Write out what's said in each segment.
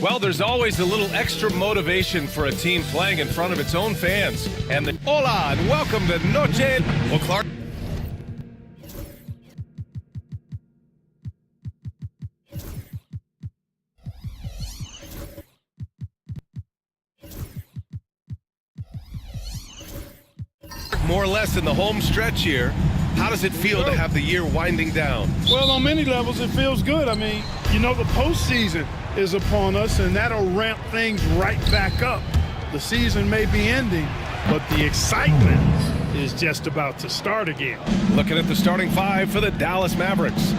Well, there's always a little extra motivation for a team playing in front of its own fans. And hola, and welcome to Noche. Well, Clark. More or less in the home stretch here. How does it feel to have the year winding down? Well, on many levels, it feels good. I mean, you know, the postseason is upon us, and that'll ramp things right back up. The season may be ending, but the excitement is just about to start again. Looking at the starting five for the Dallas Mavericks.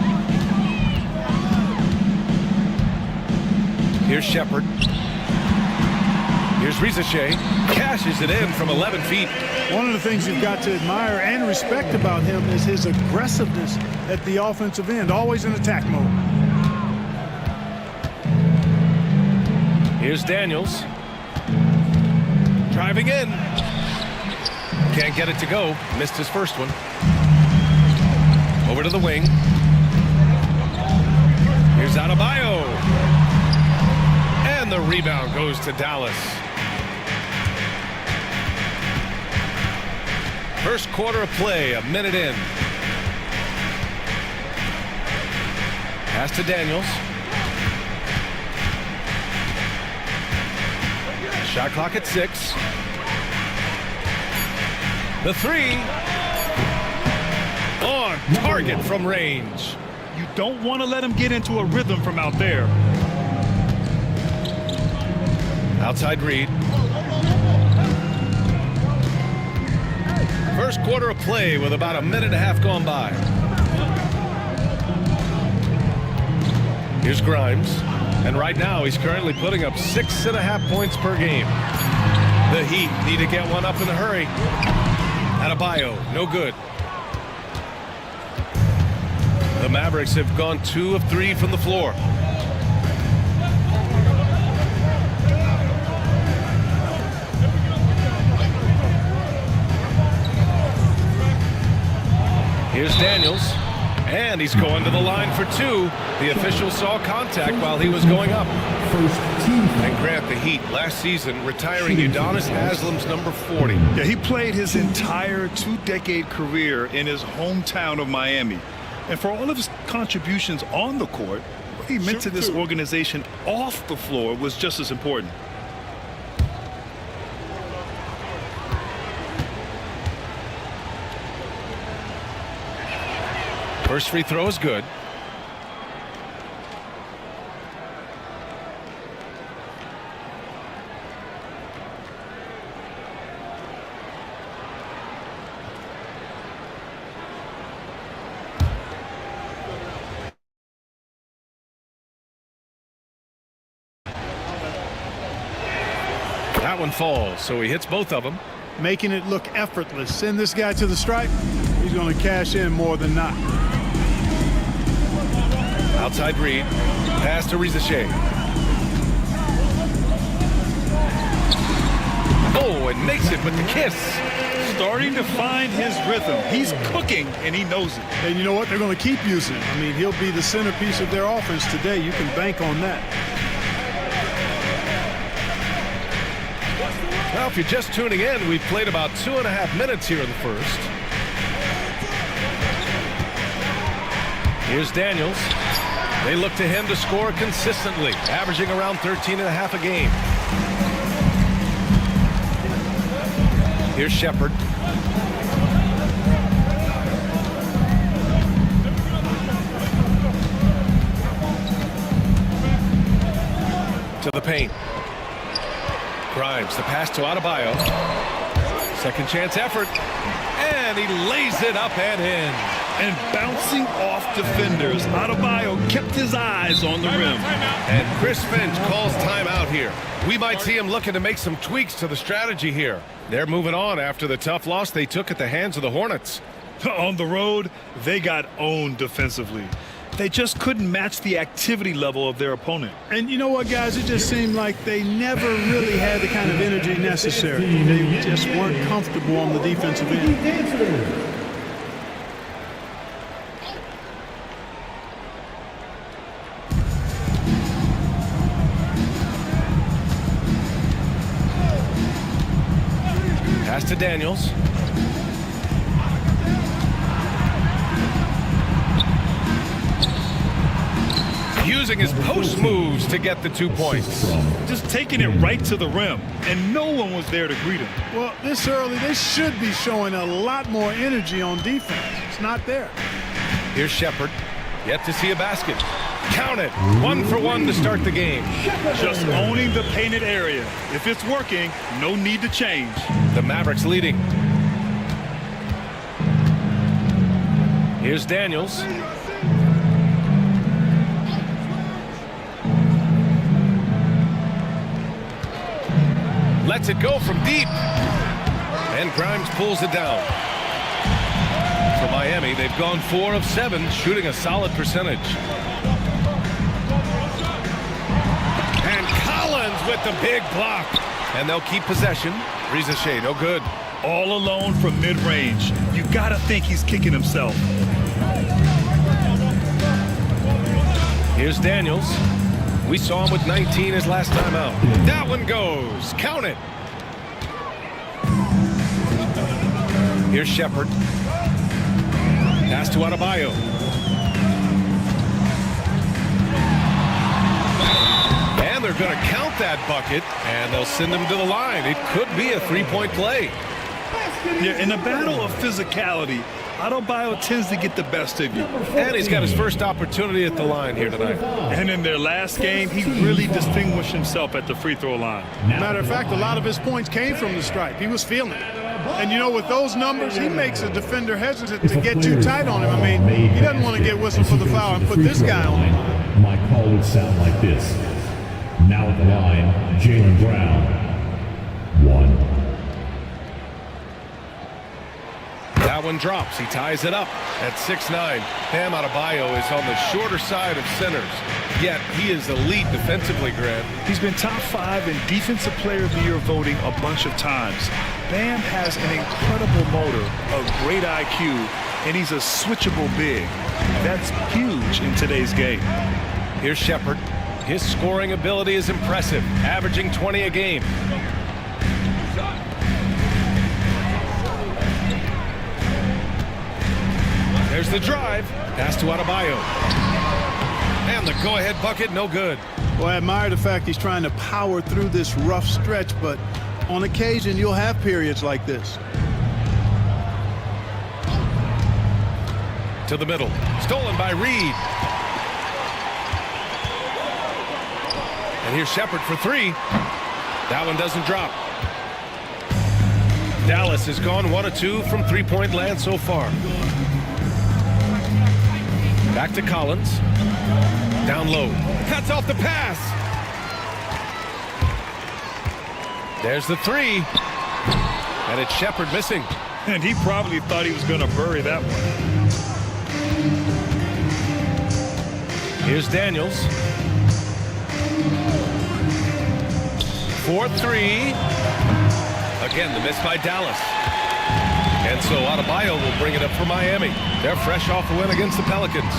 Here's Shepard. Here's Rizachet. Cashes it in from 11 feet. One of the things you've got to admire and respect about him is his aggressiveness at the offensive end, always in attack mode. Here's Daniels. Driving in. Can't get it to go. Missed his first one. Over to the wing. Here's Adebayo. And the rebound goes to Dallas. First quarter of play, a minute in. Pass to Daniels. Shot clock at 6. The three. On target from range. You don't want to let him get into a rhythm from out there. Outside Reed. First quarter of play with about a minute and a half gone by. Here's Grimes. And right now he's currently putting up 6.5 points per game. The Heat need to get one up in a hurry. Adebayo, no good. The Mavericks have gone 2 of 3 from the floor. Here's Daniels, and he's going to the line for 2. The official saw contact while he was going up. And Grant, the Heat last season retiring Udonis Haslam's number 40. Yeah, he played his entire 2-decade career in his hometown of Miami. And for all of his contributions on the court, what he meant to this organization off the floor was just as important. First free throw is good. That one falls, so he hits both of them. Making it look effortless. Send this guy to the stripe. He's going to cash in more than not. Outside Reed. Pass to Rizachet. Oh, and makes it with the kiss. Starting to find his rhythm. He's cooking, and he knows it. And you know what? They're going to keep using him. I mean, he'll be the centerpiece of their offense today. You can bank on that. Well, if you're just tuning in, we've played about 2.5 minutes here in the first. Here's Daniels. They look to him to score consistently, averaging around 13.5 a game. Here's Shepard. To the paint. Grimes, the pass to Adebayo. Second chance effort. And he lays it up and in. And bouncing off defenders, Adebayo kept his eyes on the rim. And Chris Finch calls timeout here. We might see him looking to make some tweaks to the strategy here. They're moving on after the tough loss they took at the hands of the Hornets. On the road, they got owned defensively. They just couldn't match the activity level of their opponent. And you know what, guys? It just seemed like they never really had the kind of energy necessary. They just weren't comfortable on the defensive end. to Daniels. Using his post moves to get the 2 points. Just taking it right to the rim, and no one was there to greet him. Well, this early, they should be showing a lot more energy on defense. It's not there. Here's Shepard. Yet to see a basket. Count it. 1 for 1 to start the game. Just owning the painted area. If it's working, no need to change. The Mavericks leading. Here's Daniels. Lets it go from deep. And Grimes pulls it down. For Miami, they've gone 4 of 7, shooting a solid percentage. And Collins with the big block. And they'll keep possession. Ricochet, no good. All alone from mid-range. You gotta think he's kicking himself. Here's Daniels. We saw him with 19 his last time out. That one goes. Count it. Here's Shepard. Pass to Adebayo. And they're going to count that bucket, and they'll send him to the line. It could be a three-point play. Yeah, in a battle of physicality, Adebayo tends to get the best of you. And he's got his first opportunity at the line here tonight. And in their last game, he really distinguished himself at the free throw line. Matter of fact, a lot of his points came from the stripe. He was feeling it. And, you know, with those numbers, he makes a defender hesitant to get too tight on him. I mean, he doesn't want to get whistled for the foul and put this guy on. My call would sound like this. Now at the line, Jaylen Brown. 1. That one drops. He ties it up at 6'9". Bam Adebayo is on the shorter side of centers. Yet he is elite defensively, Grant. He's been top 5 in Defensive Player of the Year voting a bunch of times. Bam has an incredible motor, a great IQ, and he's a switchable big. That's huge in today's game. Here's Shepard. His scoring ability is impressive, averaging 20 a game. There's the drive. Pass to Adebayo. And the go-ahead bucket, no good. Well, I admire the fact he's trying to power through this rough stretch, but on occasion you'll have periods like this. To the middle. Stolen by Reed. And here's Shepard for 3. That one doesn't drop. Dallas has gone 1 of 2 from three-point land so far. Back to Collins. Down low. Cuts off the pass. There's the 3. And it's Shepard missing. And he probably thought he was going to bury that one. Here's Daniels. 4-3. Again, the miss by Dallas. And so Adebayo will bring it up for Miami. They're fresh off a win against the Pelicans.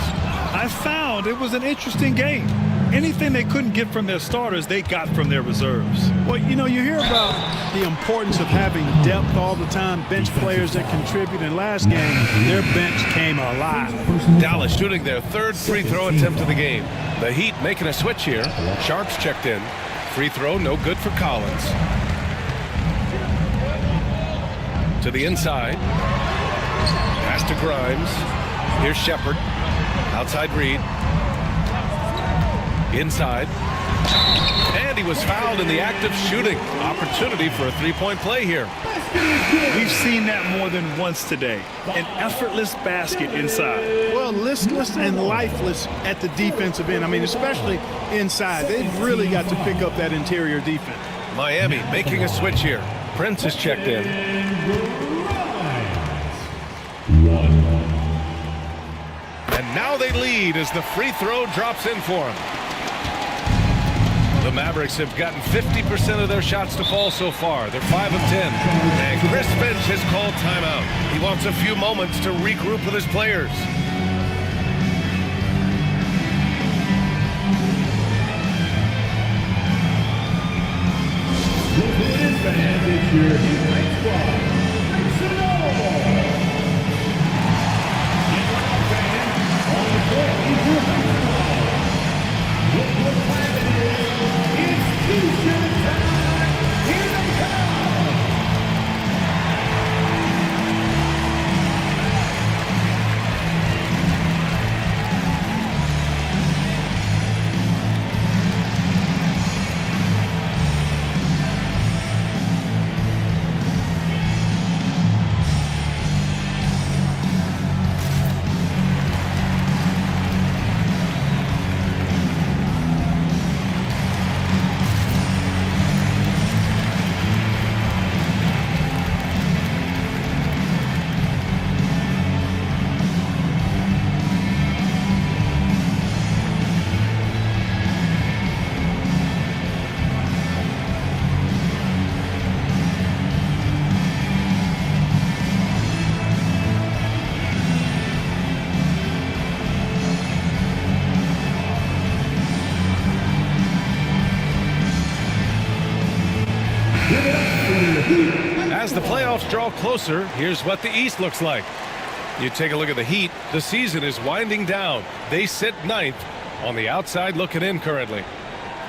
I found it was an interesting game. Anything they couldn't get from their starters, they got from their reserves. Well, you know, you hear about the importance of having depth all the time, bench players that contribute. In last game, their bench came alive. Dallas shooting their 3rd free throw attempt of the game. The Heat making a switch here. Sharps checked in. Free throw, no good for Collins. To the inside. Pass to Grimes. Here's Shepard. Outside Reed. Inside. And he was fouled in the act of shooting. Opportunity for a three-point play here. We've seen that more than once today. An effortless basket inside. Well, listless and lifeless at the defensive end. I mean, especially inside. They've really got to pick up that interior defense. Miami making a switch here. Prince has checked in. 1. And now they lead as the free throw drops in for them. The Mavericks have gotten 50% of their shots to fall so far. They're 5 of 10. And Chris Finch has called timeout. He wants a few moments to regroup with his players. This is your squad. As the playoffs draw closer, here's what the East looks like. You take a look at the Heat. The season is winding down. They sit 9th on the outside looking in currently.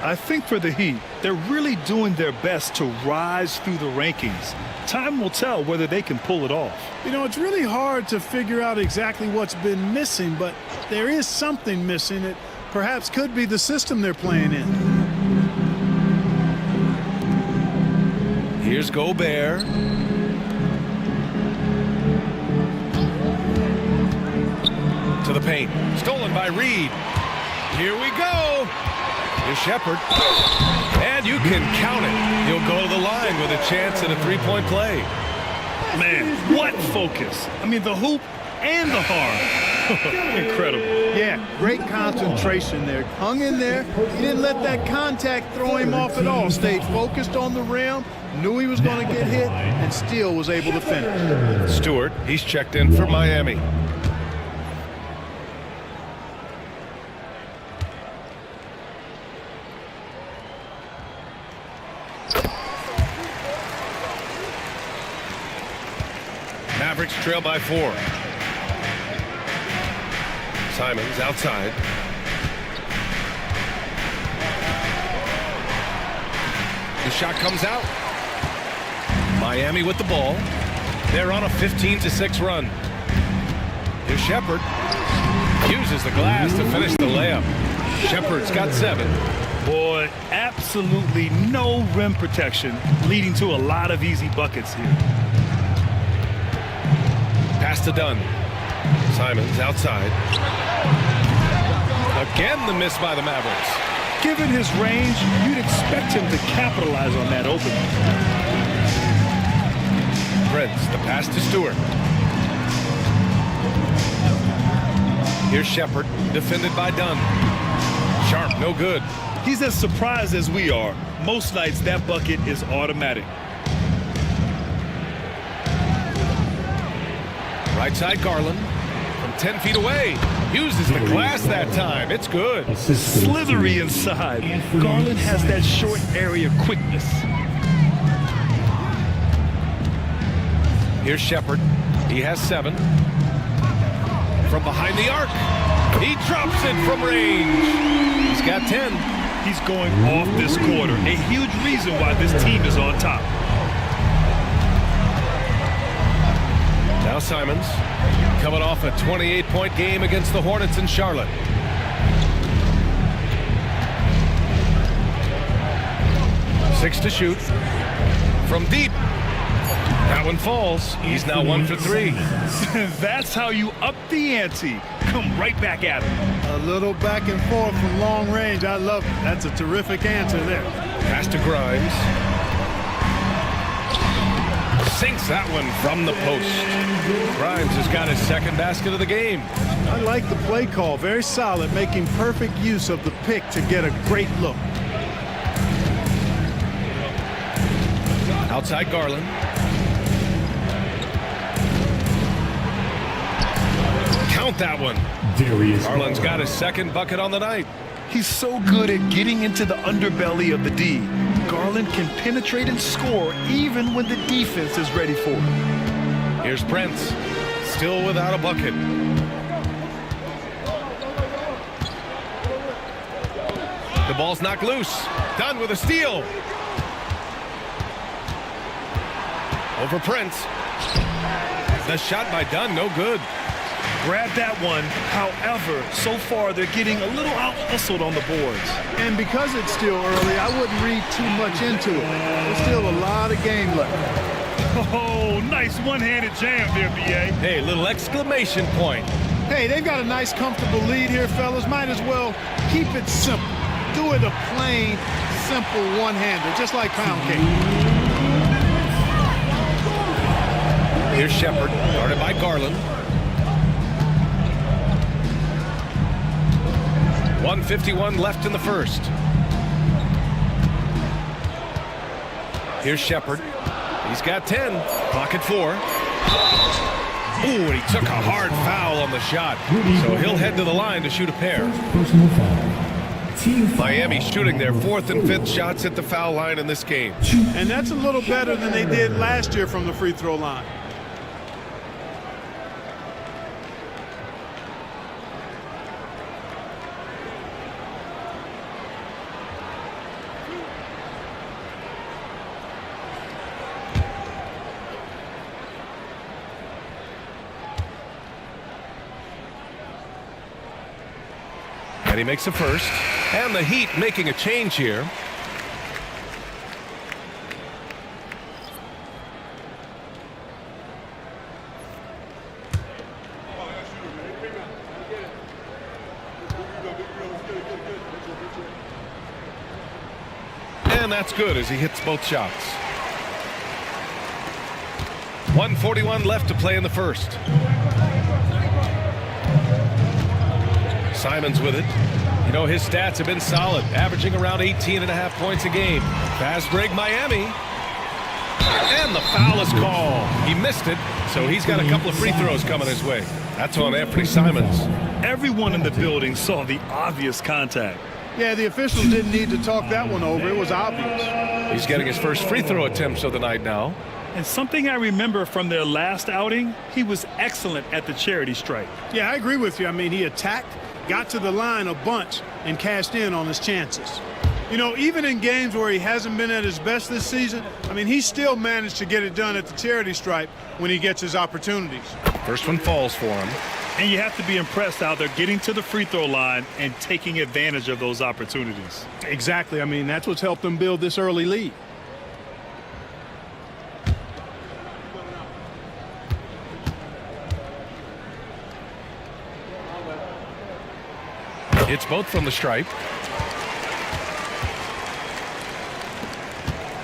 I think for the Heat, they're really doing their best to rise through the rankings. Time will tell whether they can pull it off. You know, it's really hard to figure out exactly what's been missing, but there is something missing. It perhaps could be the system they're playing in. Here's Gobert. To the paint. Stolen by Reed. Here we go. Here's Shepherd. And you can count it. He'll go to the line with a chance at a three-point play. Man, what focus. I mean, the hoop and the harm. Incredible. Yeah, great concentration there. Hung in there. He didn't let that contact throw him off at all. Stayed focused on the rim, knew he was going to get hit, and still was able to finish. Stewart, he's checked in for Miami. Mavericks trail by 4. Simons outside. The shot comes out. Miami with the ball. They're on a 15-6 run. Here's Shepherd. Uses the glass to finish the layup. Shepherd's got 7. Boy, absolutely no rim protection, leading to a lot of easy buckets here. Pass to Dunn. Simons outside. Again the miss by the Mavericks. Given his range, you'd expect him to capitalize on that opening. Prince, the pass to Stewart. Here's Shepherd, defended by Dunn. Sharp, no good. He's as surprised as we are. Most nights that bucket is automatic. Right side Garland from 10 feet away. Uses the glass that time. It's good. Slithery inside. Garland has that short area quickness. Here's Shepherd. He has 7. From behind the arc. He drops it from range. He's got 10. He's going off this quarter. A huge reason why this team is on top. Now Simons, coming off a 28-point game against the Hornets in Charlotte. Six to shoot. From deep. That one falls. He's now 1 for 3. That's how you up the ante. Come right back at him. A little back and forth from long range. I love it. That's a terrific answer there. Pass to Grimes. Sinks that one from the post. Grimes has got his second basket of the game. I like the play call. Very solid, making perfect use of the pick to get a great look. Outside Garland. Count that one. Garland's got his second bucket on the night. He's so good at getting into the underbelly of the D. Garland can penetrate and score even when the defense is ready for it. Here's Prince, still without a bucket. The ball's knocked loose. Dunn with a steal. Over Prince. The shot by Dunn, no good. Grab that one. However, so far they're getting a little out-hustled on the boards. And because it's still early, I wouldn't read too much into it. There's still a lot of game left. Oh, nice one-handed jam there, B.A. Hey, little exclamation point. Hey, they've got a nice, comfortable lead here, fellas. Might as well keep it simple. Do it a plain, simple one-hander, just like pound cake. Here's Shepherd, guarded by Garland. 1:51 left in the first. Here's Shepherd. He's got 10. Clock at 4. Ooh, and he took a hard foul on the shot. So he'll head to the line to shoot a pair. Personal foul. Miami shooting their 4th and 5th shots at the foul line in this game. And that's a little better than they did last year from the free throw line. And he makes a first. And the Heat making a change here. And that's good as he hits both shots. 1:41 left to play in the first. Simons with it. You know, his stats have been solid, averaging around 18.5 points a game. Fast break, Miami. And the foul is called. He missed it, so he's got a couple of free throws coming his way. That's on Anthony Simons. Everyone in the building saw the obvious contact. Yeah, the officials didn't need to talk that one over. It was obvious. He's getting his first free throw attempts of the night now. And something I remember from their last outing, he was excellent at the charity stripe. Yeah, I agree with you. I mean, he attacked, got to the line a bunch, and cashed in on his chances. You know, even in games where he hasn't been at his best this season, I mean, he still managed to get it done at the charity stripe when he gets his opportunities. First one falls for him. And you have to be impressed out there getting to the free throw line and taking advantage of those opportunities. Exactly. I mean, that's what's helped them build this early lead. It's both from the stripe.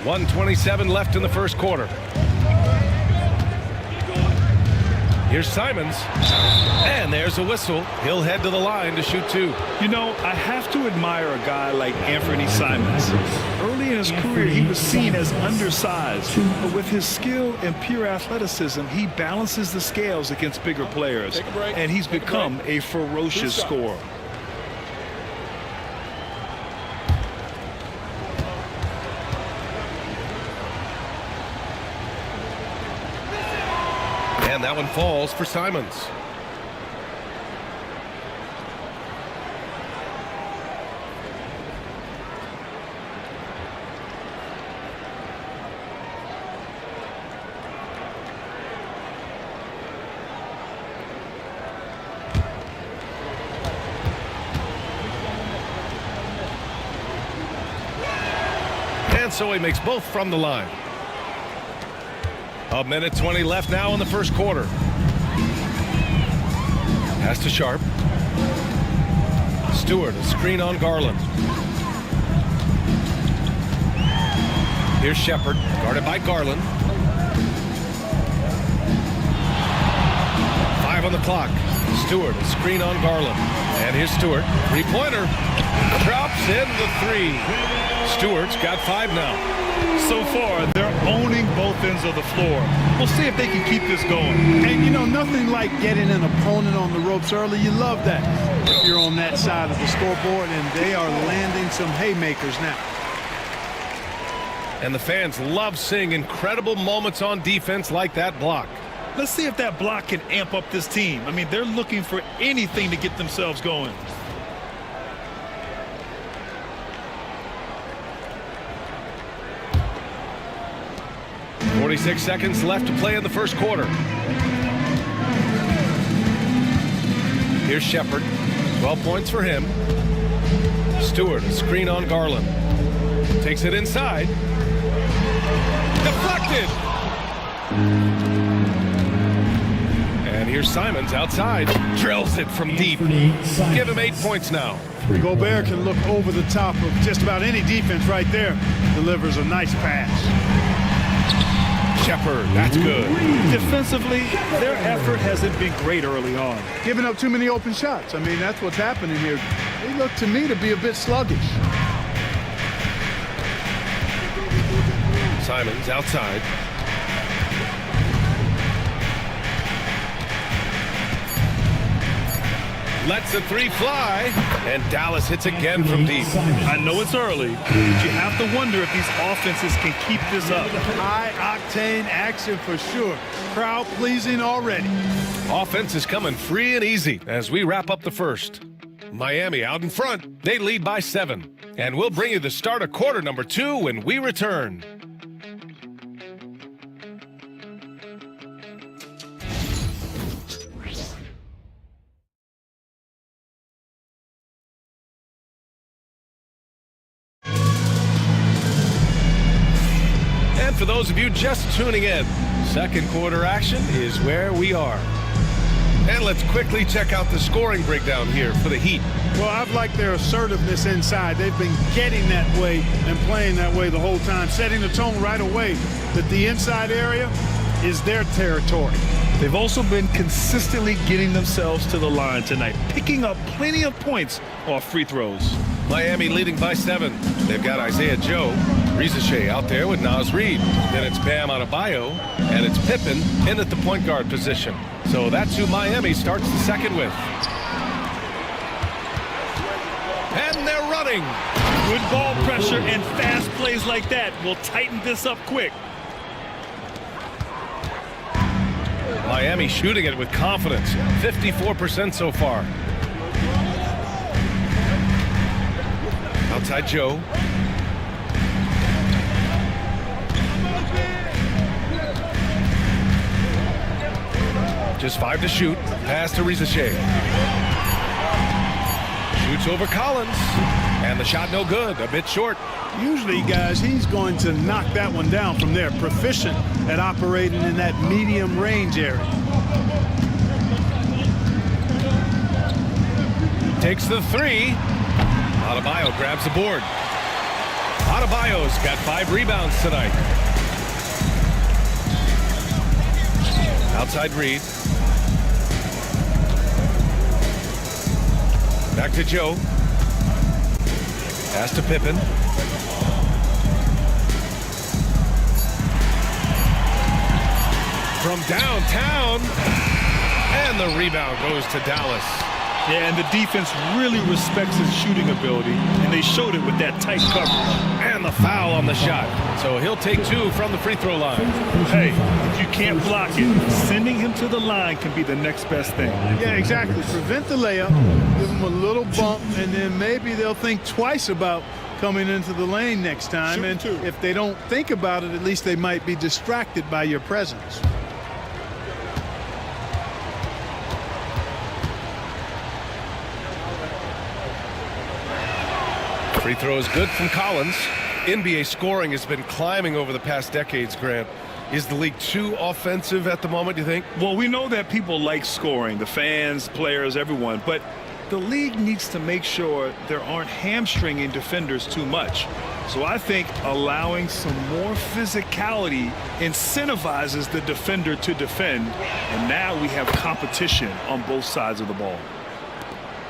1:27 left in the first quarter. Here's Simons. And there's a whistle. He'll head to the line to shoot two. You know, I have to admire a guy like Anthony Simons. Early in his career, he was seen as undersized. But with his skill and pure athleticism, he balances the scales against bigger players. And he's become a ferocious scorer. And that one falls for Simons. And so he makes both from the line. 1:20 left now in the first quarter. Pass to Sharp. Stewart, a screen on Garland. Here's Shepard, guarded by Garland. 5 on the clock. Stewart, a screen on Garland. And here's Stewart. Three-pointer. Drops in the three. Stewart's got 5 now. So far, they're owning both ends of the floor. We'll see if they can keep this going. And, you know, nothing like getting an opponent on the ropes early. You love that if you're on that side of the scoreboard, and they are landing some haymakers now. And the fans love seeing incredible moments on defense like that block. Let's see if that block can amp up this team. I mean, they're looking for anything to get themselves going. .46 seconds left to play in the first quarter. Here's Shepard. 12 points for him. Stewart, a screen on Garland. Takes it inside. Deflected! And here's Simons outside. Drills it from deep. Give him 8 points now. Gobert can look over the top of just about any defense right there. Delivers a nice pass. Shepard, that's good. Defensively, their effort hasn't been great early on. Giving up too many open shots. I mean, that's what's happening here. They look to me to be a bit sluggish. Simons outside. Lets the three fly, and Dallas hits again from deep. I know it's early, but you have to wonder if these offenses can keep this up. High-octane action for sure. Crowd-pleasing already. Offense is coming free and easy as we wrap up the first. Miami out in front. They lead by 7. And we'll bring you the start of quarter number 2 when we return. And for those of you just tuning in, second quarter action is where we are. And let's quickly check out the scoring breakdown here for the Heat. Well, I've liked their assertiveness inside. They've been getting that way and playing that way the whole time, setting the tone right away that the inside area is their territory. They've also been consistently getting themselves to the line tonight, picking up plenty of points off free throws. Miami leading by 7. They've got Isaiah Joe, Rizachet out there with Naz Reid. Then it's Bam Adebayo, and it's Pippen in at the point guard position. So that's who Miami starts the second with. And they're running. Good ball pressure and fast plays like that will tighten this up quick. Miami shooting it with confidence, 54% so far. Outside Joe. Just 5 to shoot. Pass to Rizachet. Shoots over Collins. And the shot no good. A bit short. Usually, guys, he's going to knock that one down from there. Proficient at operating in that medium range area. Takes the 3. Adebayo grabs the board. Adebayo's got 5 rebounds tonight. Outside Reid. Back to Joe. Pass to Pippen. From downtown. And the rebound goes to Dallas. Yeah, and the defense really respects his shooting ability, and they showed it with that tight coverage. And the foul on the shot. So he'll take 2 from the free throw line. Hey, if you can't block it, sending him to the line can be the next best thing. Yeah, exactly. Prevent the layup, give them a little bump, and then maybe they'll think twice about coming into the lane next time. And if they don't think about it, at least they might be distracted by your presence. Free throw is good from Collins. NBA scoring has been climbing over the past decades, Grant. Is the league too offensive at the moment, do you think? Well, we know that people like scoring, the fans, players, everyone, but the league needs to make sure there aren't hamstringing defenders too much. So I think allowing some more physicality incentivizes the defender to defend, and now we have competition on both sides of the ball.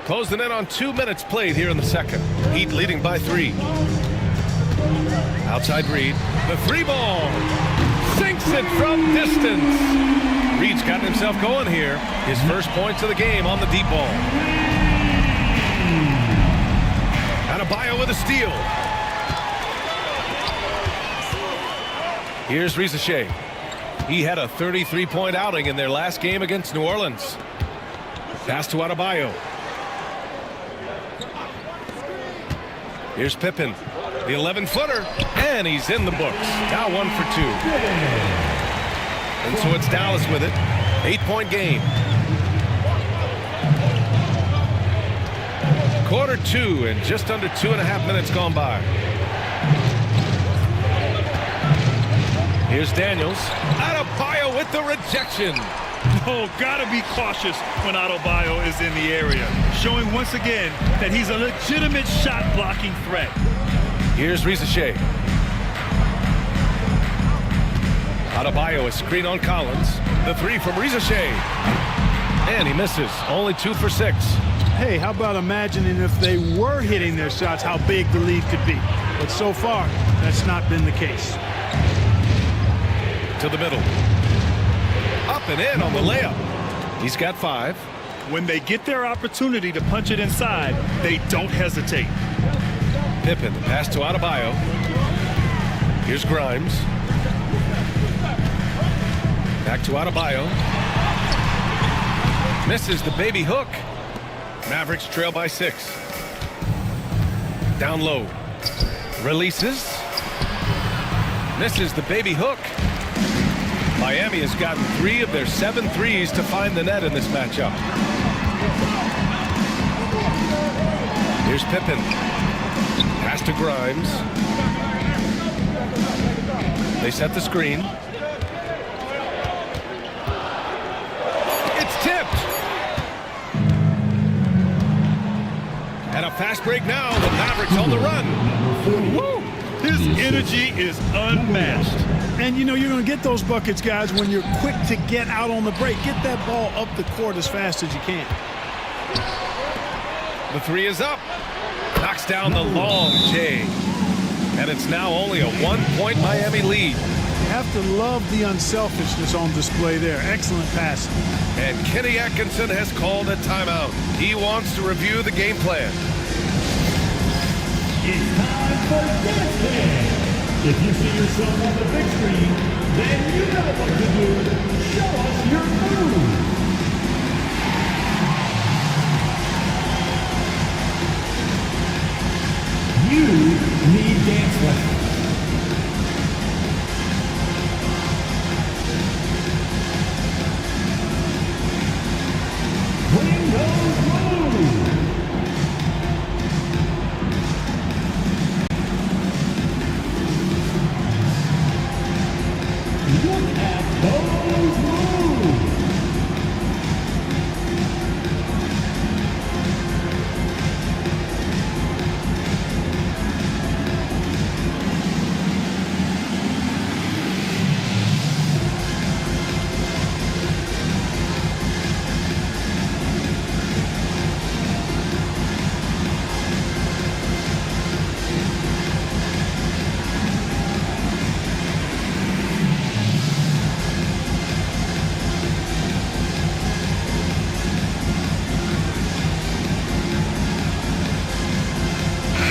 Closing in on 2 minutes played here in the second. Heat leading by 3. Outside Reid. The 3 ball. Sinks it from distance. Reid's gotten himself going here. His first points of the game on the deep ball. Adebayo with a steal. Here's Rizachet. He had a 33-point outing in their last game against New Orleans. Pass to Adebayo. Here's Pippen, the 11-footer, and he's in the books. Now 1 for 2. And so it's Dallas with it. 8-point game. Quarter 2 and just under 2.5 minutes gone by. Here's Daniels. Adebayo with the rejection. Oh, gotta be cautious when Adebayo is in the area, showing once again that he's a legitimate shot-blocking threat. Here's Rizachet. Adebayo, a screen on Collins. The 3 from Rizachet. And he misses. Only 2 for 6. Hey, how about imagining if they were hitting their shots, how big the lead could be. But so far, that's not been the case. To the middle. Up and in on the layup. He's got 5. When they get their opportunity to punch it inside, they don't hesitate. Pippen, the pass to Adebayo. Here's Grimes. Back to Adebayo. Misses the baby hook. Mavericks trail by 6. Down low. Releases. Misses the baby hook. Miami has gotten 3 of their 7 threes to find the net in this matchup. Here's Pippen. Pass to Grimes. They set the screen. It's tipped. And a fast break now. The Mavericks on the run. Woo! His energy is unmatched. And, you know, you're going to get those buckets, guys, when you're quick to get out on the break. Get that ball up the court as fast as you can. The 3 is up. Knocks down the long J. And it's now only a 1-point Miami lead. You have to love the unselfishness on display there. Excellent passing. And Kenny Atkinson has called a timeout. He wants to review the game plan. It's time for Dance Plan. If you see yourself on the big screen, then you know what to do. Show us your move. You need dance lessons. Bring those moves. Look at those moves!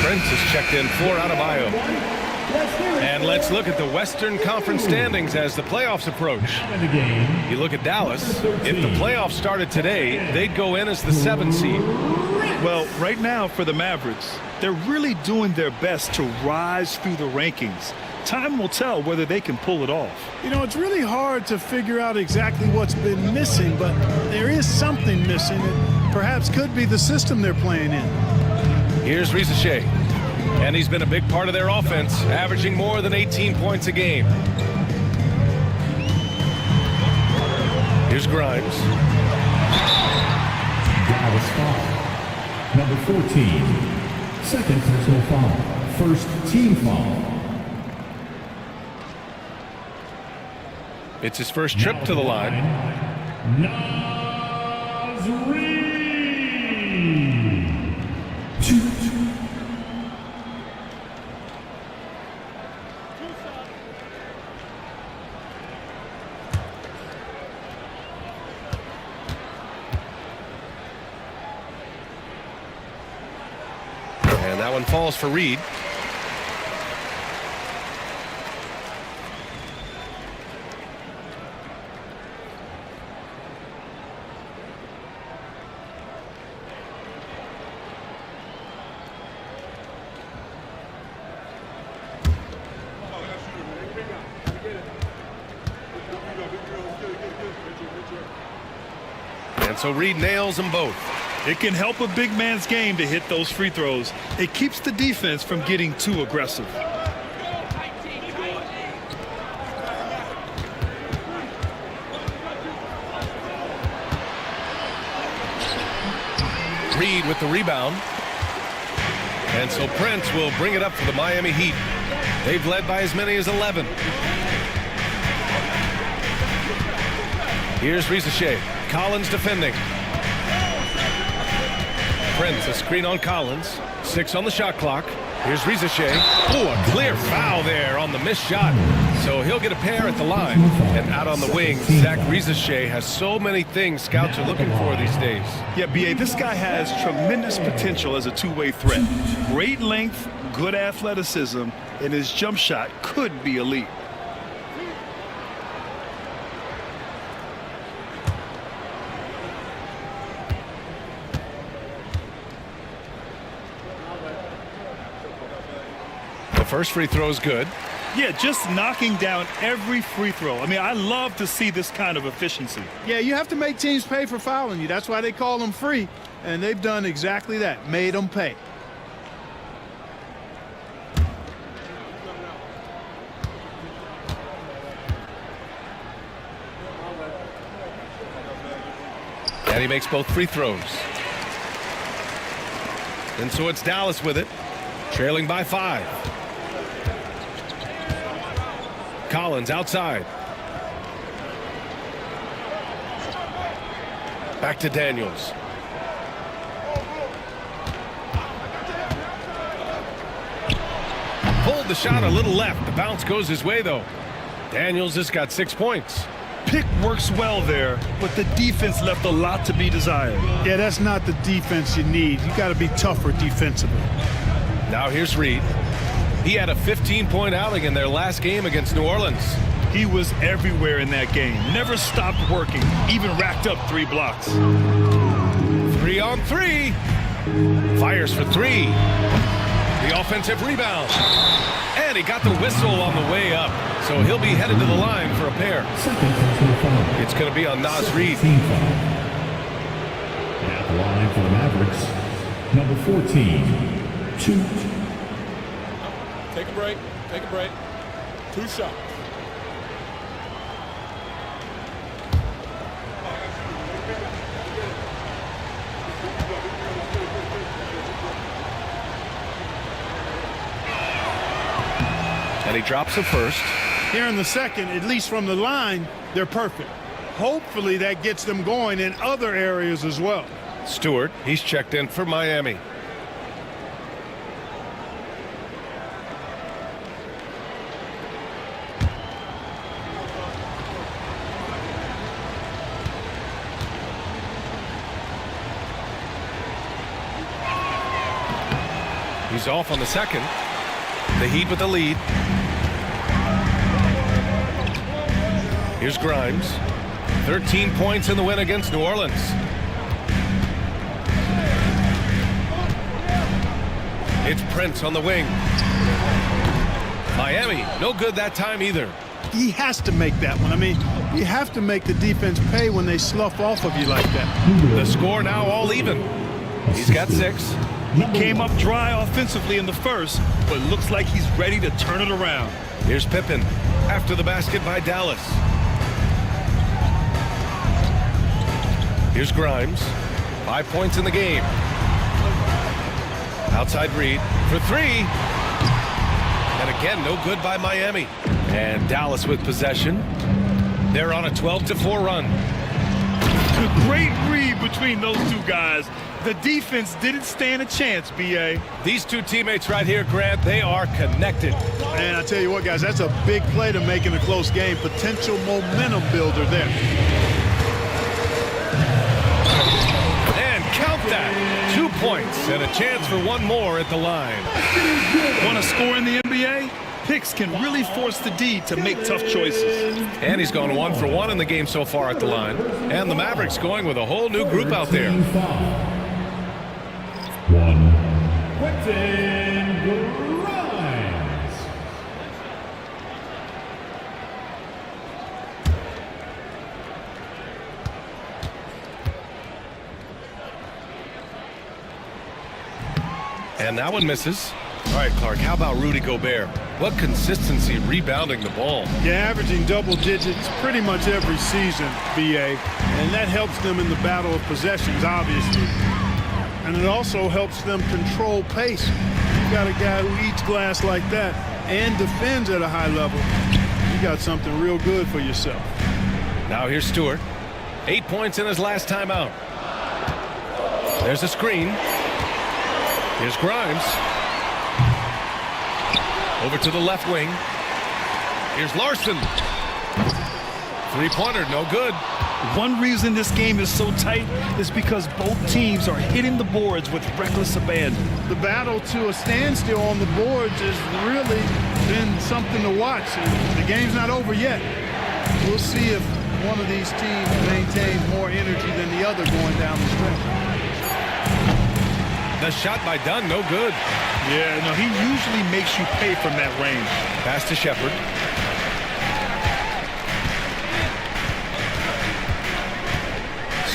Prince is checked in for Adebayo. And let's look at the Western Conference standings as the playoffs approach. You look at Dallas. If the playoffs started today, they'd go in as the 7 seed. Well, right now for the Mavericks, they're really doing their best to rise through the rankings. Time will tell whether they can pull it off. You know, it's really hard to figure out exactly what's been missing, but there is something missing. It perhaps could be the system they're playing in. Here's Risache. And he's been a big part of their offense, averaging more than 18 points a game. Here's Grimes. Dallas foul. Number 14. Second personal foul. First team foul. It's his first trip to the line. Nasri. And that one falls for Reed. And so Reed nails them both. It can help a big man's game to hit those free throws. It keeps the defense from getting too aggressive. Reed with the rebound. And so Prince will bring it up for the Miami Heat. They've led by as many as 11. Here's Risache. Collins defending. Prince, a screen on Collins. 6 on the shot clock. Here's Ricochet. Oh, a clear foul there on the missed shot. So he'll get a pair at the line. And out on the wing, Zach Ricochet has so many things scouts are looking for these days. Yeah, B.A., this guy has tremendous potential as a two-way threat. Great length, good athleticism, and his jump shot could be elite. The first free throw is good. Yeah, just knocking down every free throw. I mean, I love to see this kind of efficiency. Yeah, you have to make teams pay for fouling you. That's why they call them free. And they've done exactly that, made them pay. And he makes both free throws. And so it's Dallas with it, trailing by 5. Collins outside. Back to Daniels. Pulled the shot a little left. The bounce goes his way, though. Daniels has got 6 points. Pick works well there, but the defense left a lot to be desired. Yeah, that's not the defense you need. You got to be tougher defensively. Now here's Reed. He had a 15-point outing in their last game against New Orleans. He was everywhere in that game. Never stopped working. Even racked up 3 blocks. 3 on 3. Fires for 3. The offensive rebound. And he got the whistle on the way up. So he'll be headed to the line for a pair. It's going to be on Naz Reid. At the line for the Mavericks, number 14, shoot. Take a break. Take a break. 2 shots. And he drops the first. Here in the second, at least from the line, they're perfect. Hopefully that gets them going in other areas as well. Stewart, he's checked in for Miami. He's off on the second. The Heat with the lead. Here's Grimes. 13 points in the win against New Orleans. It's Prince on the wing. Miami, no good that time either. He has to make that one. I mean, you have to make the defense pay when they slough off of you like that. The score now all even. He's got 6. He came up dry offensively in the first, but looks like he's ready to turn it around. Here's Pippen after the basket by Dallas. Here's Grimes. 5 points in the game. Outside Reed for 3. And again, no good by Miami. And Dallas with possession. They're on a 12-4 run. A great read between those 2 guys. The defense didn't stand a chance, B.A. These 2 teammates right here, Grant, they are connected. And I tell you what, guys, that's a big play to make in a close game. Potential momentum builder there. And count that. 2 points and a chance for 1 more at the line. Want to score in the NBA? Picks can really force the D to make tough choices. And he's gone 1 for 1 in the game so far at the line. And the Mavericks going with a whole new group out there. 1, Quentin Grimes. And that one misses. All right, Clark, how about Rudy Gobert? What consistency rebounding the ball. Yeah, averaging double digits pretty much every season, B.A. And that helps them in the battle of possessions, obviously. And it also helps them control pace. You got a guy who eats glass like that and defends at a high level. You got something real good for yourself. Now here's Stewart. 8 points in his last time out. There's a screen. Here's Grimes. Over to the left wing. Here's Larson. Three-pointer, no good. One reason this game is so tight is because both teams are hitting the boards with reckless abandon. The battle to a standstill on the boards has really been something to watch. The game's not over yet. We'll see if one of these teams maintains more energy than the other going down the stretch. The shot by Dunn, no good. Yeah, no, he usually makes you pay from that range. Pass to Shepard.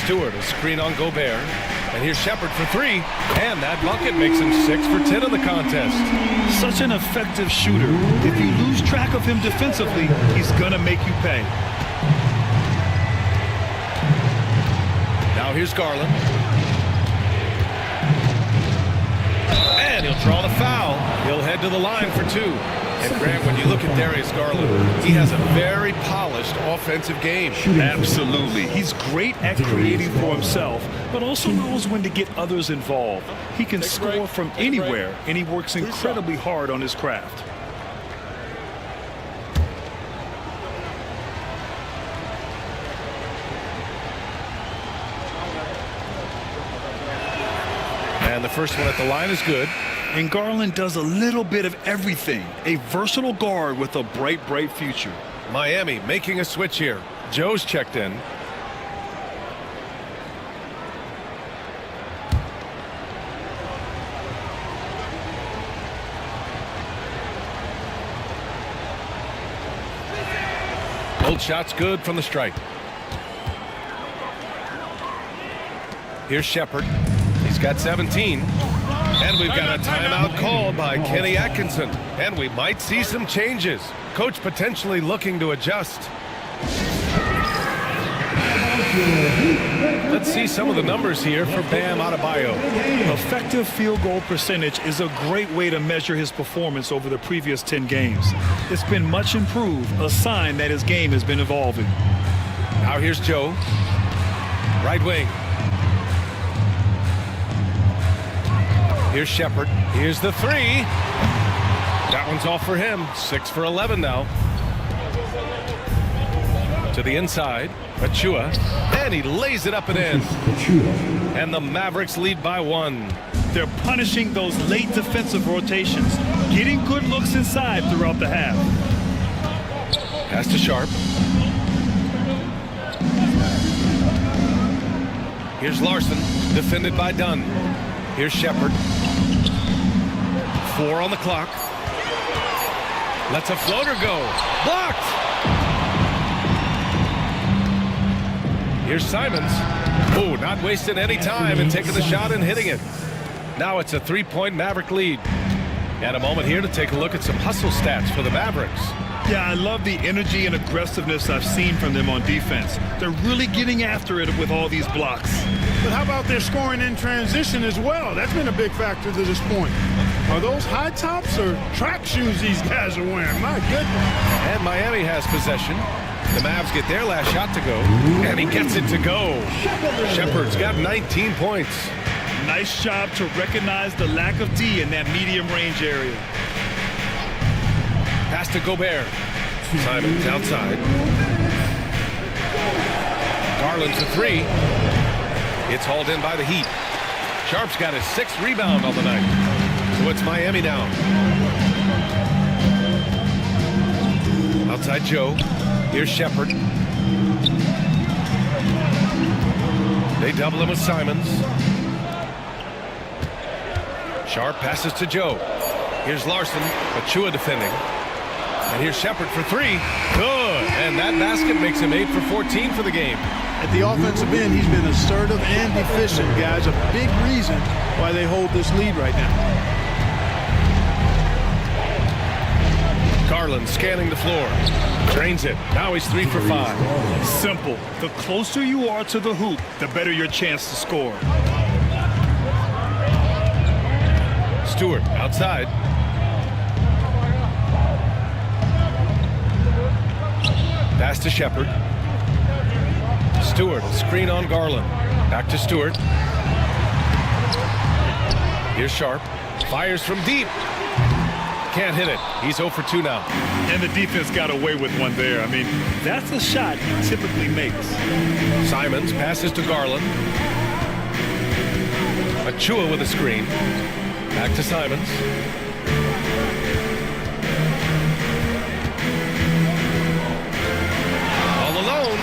Stewart, a screen on Gobert. And here's Shepard for three. And that bucket makes him 6 for 10 in the contest. Such an effective shooter. If you lose track of him defensively, he's going to make you pay. Now here's Garland. And he'll draw the foul. He'll head to the line for two. And Grant, when you look at Darius Garland, he has a very polished offensive game. Absolutely. He's great at creating for himself, but also knows when to get others involved. He can score from anywhere, and he works incredibly hard on his craft. And the first one at the line is good. And Garland does a little bit of everything. A versatile guard with a bright, bright future. Miami making a switch here. Joe's checked in. Old shot's good from the stripe. Here's Shepard. He's got 17. And we've got a timeout called by Kenny Atkinson. And we might see some changes. Coach potentially looking to adjust. Let's see some of the numbers here for Bam Adebayo. Effective field goal percentage is a great way to measure his performance over the previous 10 games. It's been much improved, a sign that his game has been evolving. Now here's Joe. Right wing. Here's Shepard. Here's the three. That one's off for him. 6 for 11 now. To the inside. Achua. And he lays it up and in. And the Mavericks lead by 1. They're punishing those late defensive rotations, getting good looks inside throughout the half. Pass to Sharp. Here's Larson. Defended by Dunn. Here's Shepard. 4 on the clock. Lets a floater go. Blocked! Here's Simons. Oh, not wasting any time and taking the shot and hitting it. Now it's a 3-point Maverick lead. And a moment here to take a look at some hustle stats for the Mavericks. Yeah, I love the energy and aggressiveness I've seen from them on defense. They're really getting after it with all these blocks. But how about their scoring in transition as well? That's been a big factor to this point. Are those high tops or track shoes these guys are wearing? My goodness. And Miami has possession. The Mavs get their last shot to go, and he gets it to go. Shepard's got 19 points. Nice job to recognize the lack of D in that medium range area. Pass to Gobert. Simons outside. Garland for three. It's hauled in by the Heat. Sharp's got his 6th rebound on the night. So it's Miami now. Outside Joe. Here's Shepard. They double him with Simons. Sharp passes to Joe. Here's Larson. Achua defending. And here's Shepard for three. Good. And that basket makes him 8 for 14 for the game. At the offensive end, he's been assertive and efficient, guys. A big reason why they hold this lead right now. Garland scanning the floor. Drains it. Now he's 3 for 5. Simple. The closer you are to the hoop, the better your chance to score. Stewart outside. Pass to Shepard. Stewart, screen on Garland. Back to Stewart. Here's Sharp. Fires from deep. Can't hit it. He's 0 for 2 now. And the defense got away with one there. I mean, that's a shot he typically makes. Simons passes to Garland. Achua with a screen. Back to Simons. All alone.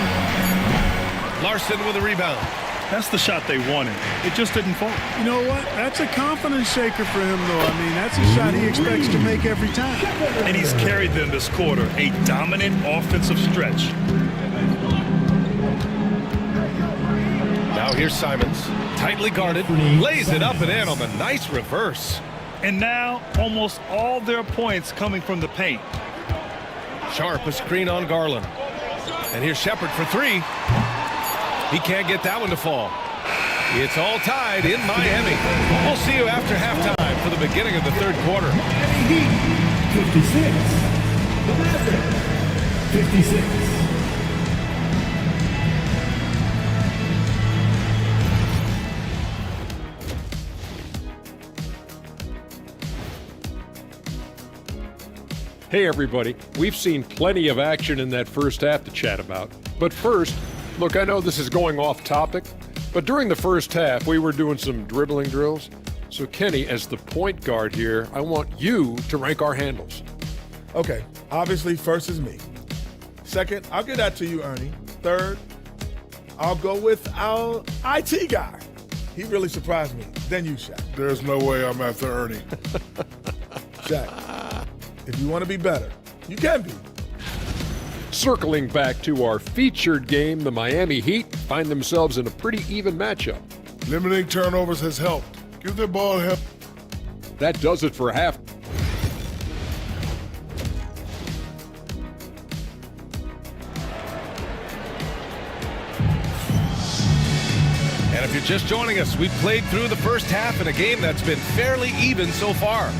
Larson with a rebound. That's the shot they wanted. It just didn't fall. You know what? That's a confidence shaker for him, though. I mean, that's a shot he expects to make every time. And he's carried them this quarter. A dominant offensive stretch. Now here's Simons. Tightly guarded. Lays it up and in on the nice reverse. And now almost all their points coming from the paint. Sharp a screen on Garland. And here's Shepard for 3. He can't get that one to fall. It's all tied in Miami. We'll see you after halftime for the beginning of the third quarter. Heat, 56. The Mavericks, 56. Hey everybody, we've seen plenty of action in that first half to chat about. But first, look, I know this is going off topic, but during the first half we were doing some dribbling drills. So Kenny, as the point guard here, I want you to rank our handles. Okay, obviously first is me. Second, I'll give that to you, Ernie. Third, I'll go with our IT guy. He really surprised me. Then you, Shaq. There's no way I'm after Ernie. Shaq, if you want to be better, you can be. Circling back to our featured game, the Miami Heat find themselves in a pretty even matchup. Limiting turnovers has helped. Give their ball help. That does it for half. And if you're just joining us, we've played through the first half in a game that's been fairly even so far.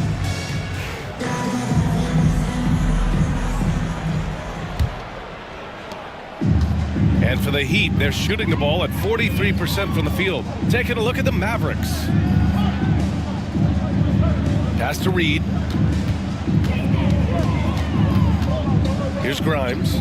And for the Heat, they're shooting the ball at 43% from the field. Taking a look at the Mavericks. Pass to Reed. Here's Grimes.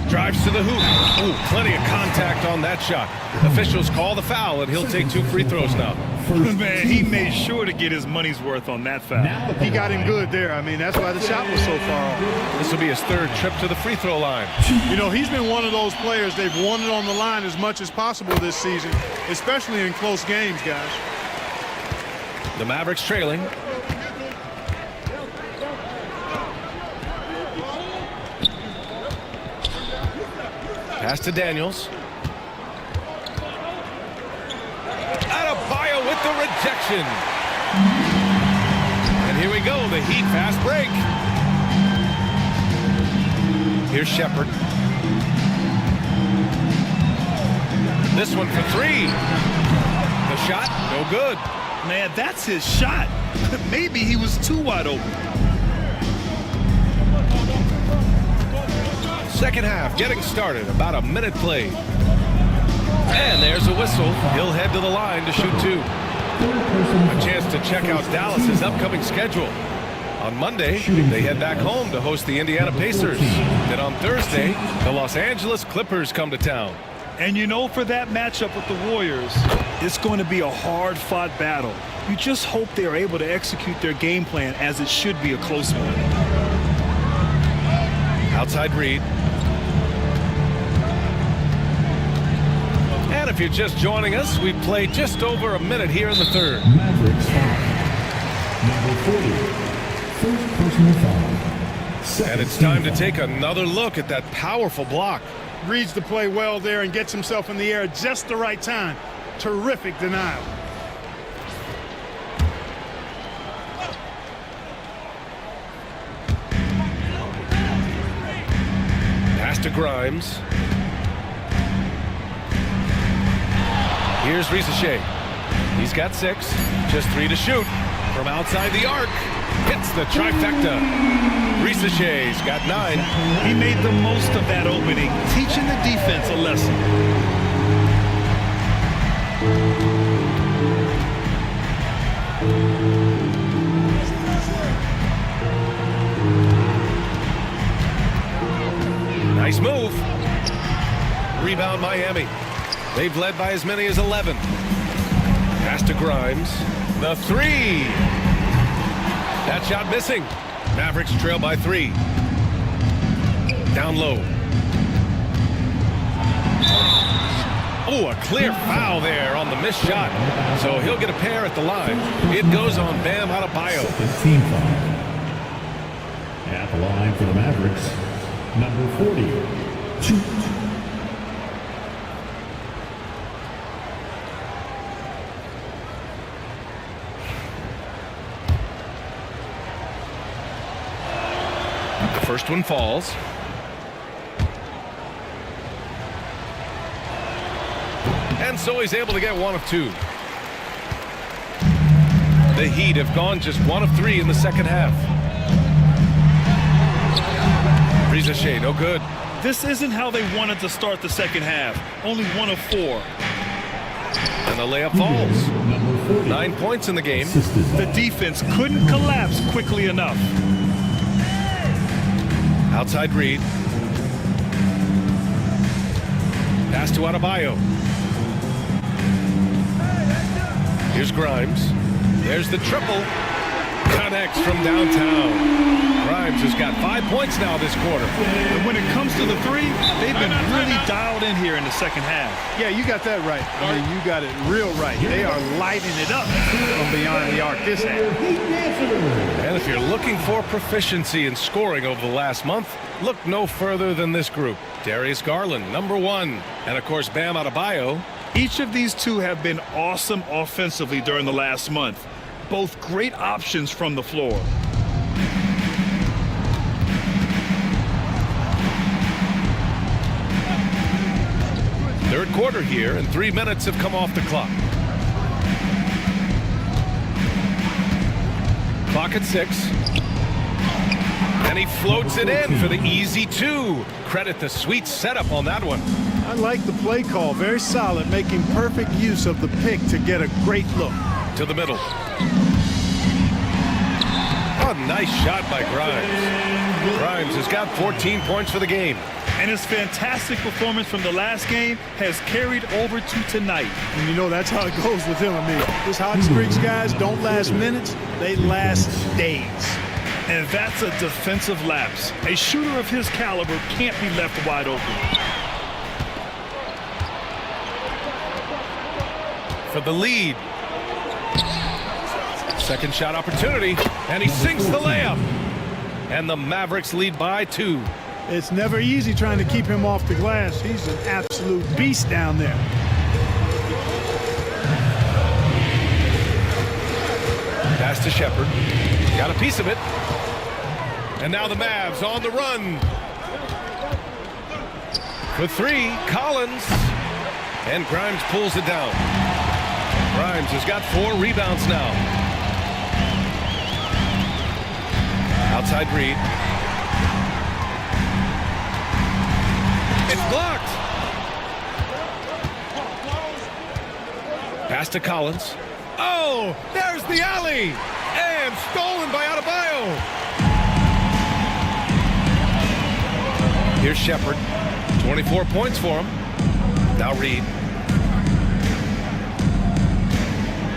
Drives to the hoop. Ooh, plenty of contact on that shot. Officials call the foul, and he'll take 2 free throws now. Man, he made sure to get his money's worth on that foul. He got him good there. I mean, that's why the shot was so far off. This will be his 3rd trip to the free throw line. You know, he's been one of those players, they've wanted on the line as much as possible this season, especially in close games, guys. The Mavericks trailing. Pass to Daniels. Adebayo with the rejection. And here we go, the Heat fast break. Here's Shepard. This one for 3. The shot, no good. Man, that's his shot. Maybe he was too wide open. Second half getting started, about a minute played. And there's a whistle. He'll head to the line to shoot 2. A chance to check out Dallas's upcoming schedule. On Monday, they head back home to host the Indiana Pacers. Then on Thursday, the Los Angeles Clippers come to town. And you know, for that matchup with the Warriors, it's going to be a hard-fought battle. You just hope they are able to execute their game plan, as it should be a close one. Outside Reed. And if you're just joining us, we played just over a minute here in the third. Mavericks foul. Number 40. First personal foul. And it's time to take another look at that powerful block. Reads the play well there and gets himself in the air at just the right time. Terrific denial. Pass to Grimes. Here's Risache. He's got 6, just 3 to shoot. From outside the arc, hits the trifecta. Risache's got 9. He made the most of that opening, teaching the defense a lesson. Nice move. Rebound Miami. They've led by as many as 11. Pass to Grimes. The three. That shot missing. Mavericks trail by 3. Down low. Oh, a clear foul there on the missed shot. So he'll get a pair at the line. It goes on Bam Adebayo. Team foul. At the line for the Mavericks, number 40. The first one falls. And so he's able to get 1 of 2. The Heat have gone just 1 of 3 in the second half. Rizachet, no good. This isn't how they wanted to start the second half. Only 1 of 4. And the layup falls. 9 points in the game. The defense couldn't collapse quickly enough. Outside Reed. Pass to Adebayo. Here's Grimes. There's the triple. Connects from downtown. Grimes has got 5 points now this quarter. And when it comes to the three, they've been really dialed in here in the second half. Yeah, you got that right. I mean, you got it real right. They are lighting it up from beyond the arc this half. And if you're looking for proficiency in scoring over the last month, look no further than this group. Darius Garland, number 1. And of course, Bam Adebayo. Each of these two have been awesome offensively during the last month. Both great options from the floor. Third quarter here, and 3 minutes have come off the clock. Clock at 6. And he floats it in for the easy 2. Credit the sweet setup on that one. I like the play call. Very solid, making perfect use of the pick to get a great look. To the middle. A nice shot by Grimes. Grimes has got 14 points for the game. And his fantastic performance from the last game has carried over to tonight. And you know that's how it goes with him. I mean, his hot streaks, guys, don't last minutes. They last days. And that's a defensive lapse. A shooter of his caliber can't be left wide open. For the lead. Second shot opportunity, and he sinks the layup. And the Mavericks lead by 2. It's never easy trying to keep him off the glass. He's an absolute beast down there. Pass to Shepard. Got a piece of it. And now the Mavs on the run. For 3, Collins. And Grimes pulls it down. Grimes has got 4 rebounds now. Outside Reed. It's blocked. Pass to Collins. Oh, there's the alley. And stolen by Adebayo. Here's Shepard. 24 points for him. Now Reed.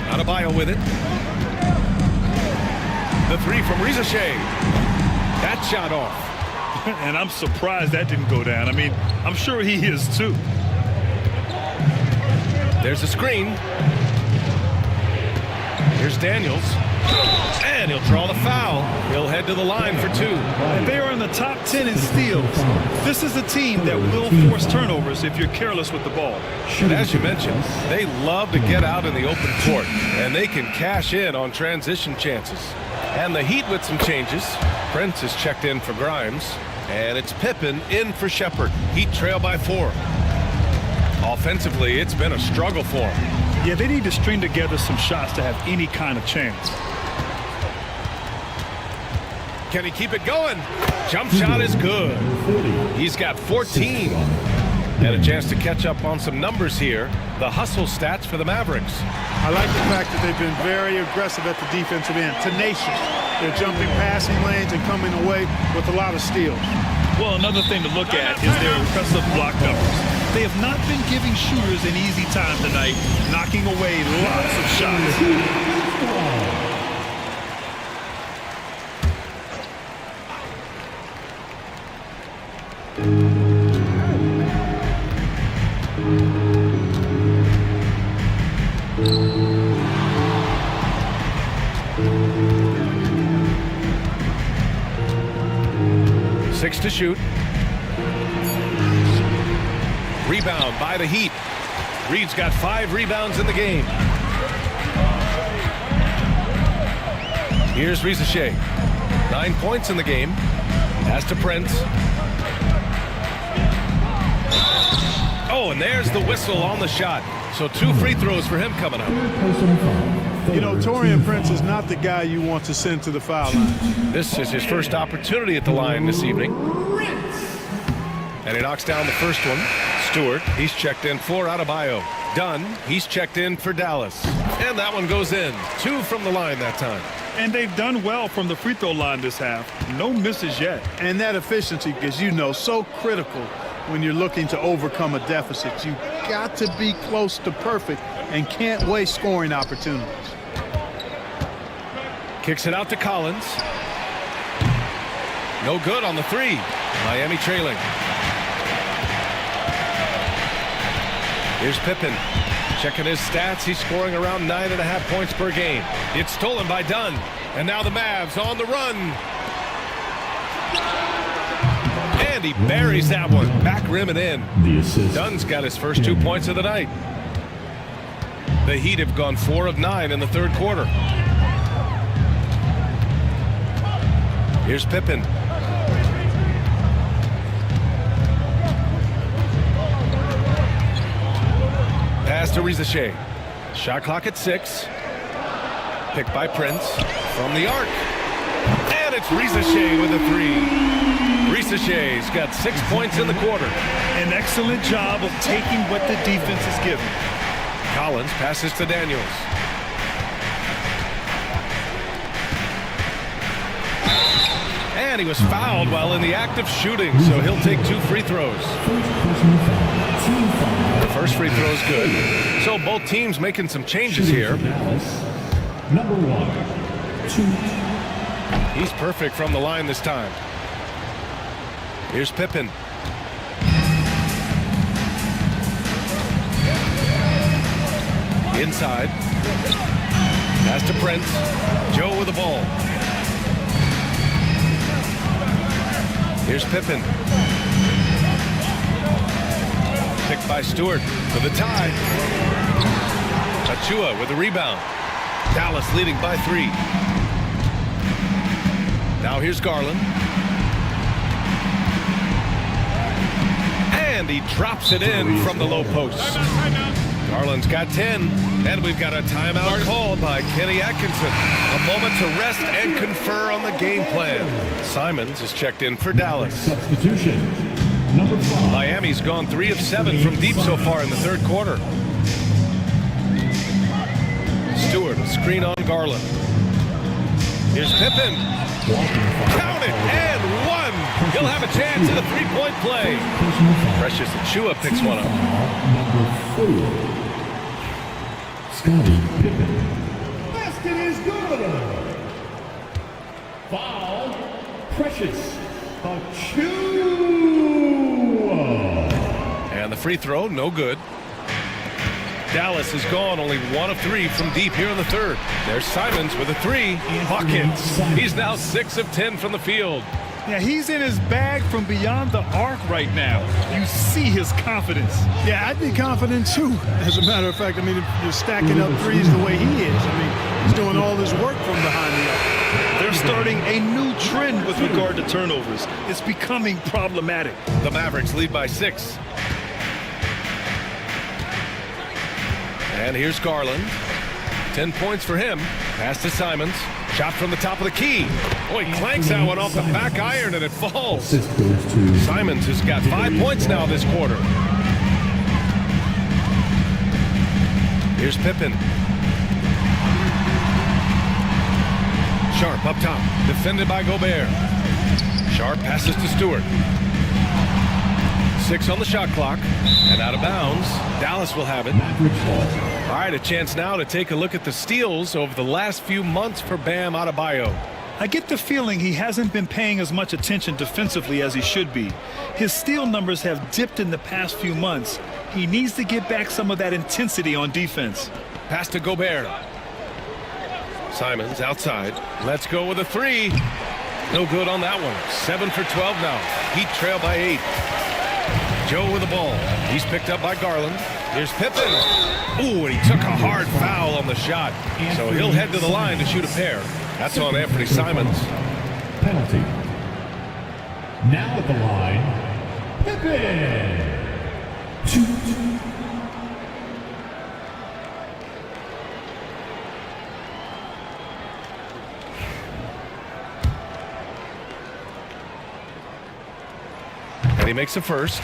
Adebayo with it. The 3 from Rizachet. That shot off. And I'm surprised that didn't go down. I mean, I'm sure he is too. There's a screen. Here's Daniels. And he'll draw the foul. He'll head to the line for 2. And they are in the top 10 in steals. This is a team that will force turnovers if you're careless with the ball. And as you mentioned, they love to get out in the open court, and they can cash in on transition chances. And the Heat with some changes. Prince is checked in for Grimes, and it's Pippen in for Shepard. Heat trail by 4. Offensively, it's been a struggle for them. Yeah, they need to string together some shots to have any kind of chance. Can he keep it going? Jump shot is good. He's got 14. And a chance to catch up on some numbers here. The hustle stats for the Mavericks. I like the fact that they've been very aggressive at the defensive end. Tenacious. They're jumping passing lanes and coming away with a lot of steals. Well, another thing to look at is their impressive block numbers. They have not been giving shooters an easy time tonight, knocking away lots of shots. 6 to shoot. Rebound by the Heat. Reed's got 5 rebounds in the game. Here's Rizachet. 9 points in the game. Pass to Prince. Oh, and there's the whistle on the shot. So 2 free throws for him coming up. You know, Taurean Prince is not the guy you want to send to the foul line. This is his first opportunity at the line this evening. And he knocks down the first one. Stewart, he's checked in for Adebayo. Dunn, he's checked in for Dallas. And that one goes in. 2 from the line that time. And they've done well from the free throw line this half. No misses yet. And that efficiency, as you know, so critical when you're looking to overcome a deficit. You've got to be close to perfect and can't waste scoring opportunities. Kicks it out to Collins. No good on the 3. Miami trailing. Here's Pippen. Checking his stats. He's scoring around 9.5 points per game. It's stolen by Dunn. And now the Mavs on the run. And he buries that one. Back rim and in. Dunn's got his first 2 points of the night. The Heat have gone 4 of 9 in the third quarter. Here's Pippen. Pass to Rizachet. Shot clock at 6. Picked by Prince from the arc. And it's Rizachet with a 3. Rizachet's got 6 points in the quarter. An excellent job of taking what the defense is giving. Collins passes to Daniels. And he was fouled while in the act of shooting, so he'll take 2 free throws. The first free throw is good. So both teams making some changes here. Number 1, 2. He's perfect from the line this time. Here's Pippen. Inside. Pass to Prince. Joe with the ball. Here's Pippen. Picked by Stewart for the tie. Achua with the rebound. Dallas leading by 3. Now here's Garland. And he drops it in from the low post. Garland's got 10. And we've got a timeout called by Kenny Atkinson. A moment to rest and confer on the game plan. Simons is checked in for Dallas. Substitution. Number 5. Miami's gone 3 of 7 from deep so far in the third quarter. Stewart, a screen on Garland. Here's Pippen. Count it, and 1. He'll have a chance at a 3-point play. Precious Achua picks one up. Number 4. Scottie Pippen. Basket is good. Foul. Precious Achua. And the free throw, no good. Dallas has gone only 1 of 3 from deep here in the third. There's Simons with a 3. Buckets. He's now 6 of 10 from the field. Yeah, he's in his bag from beyond the arc right now. You see his confidence. Yeah, I'd be confident too. As a matter of fact, I mean, if you're stacking up threes the way he is. I mean, he's doing all this work from behind the arc. They're starting a new trend with regard to turnovers. It's becoming problematic. The Mavericks lead by 6. And here's Garland. 10 points for him. Pass to Simons. Shot from the top of the key. Oh, he clanks that one off the back iron and it falls. Simons has got 5 points now this quarter. Here's Pippen. Sharp up top. Defended by Gobert. Sharp passes to Stewart. 6 on the shot clock. And out of bounds. Dallas will have it. All right, a chance now to take a look at the steals over the last few months for Bam Adebayo. I get the feeling he hasn't been paying as much attention defensively as he should be. His steal numbers have dipped in the past few months. He needs to get back some of that intensity on defense. Pass to Gobert. Simons outside. Let's go with a 3. No good on that one. 7 for 12 now. Heat trail by 8. Joe with the ball. He's picked up by Garland. Here's Pippen. Ooh, and he took a hard foul on the shot. So he'll head to the line to shoot a pair. That's on Anthony Simons. Penalty. Now at the line, Pippen. And he makes a first.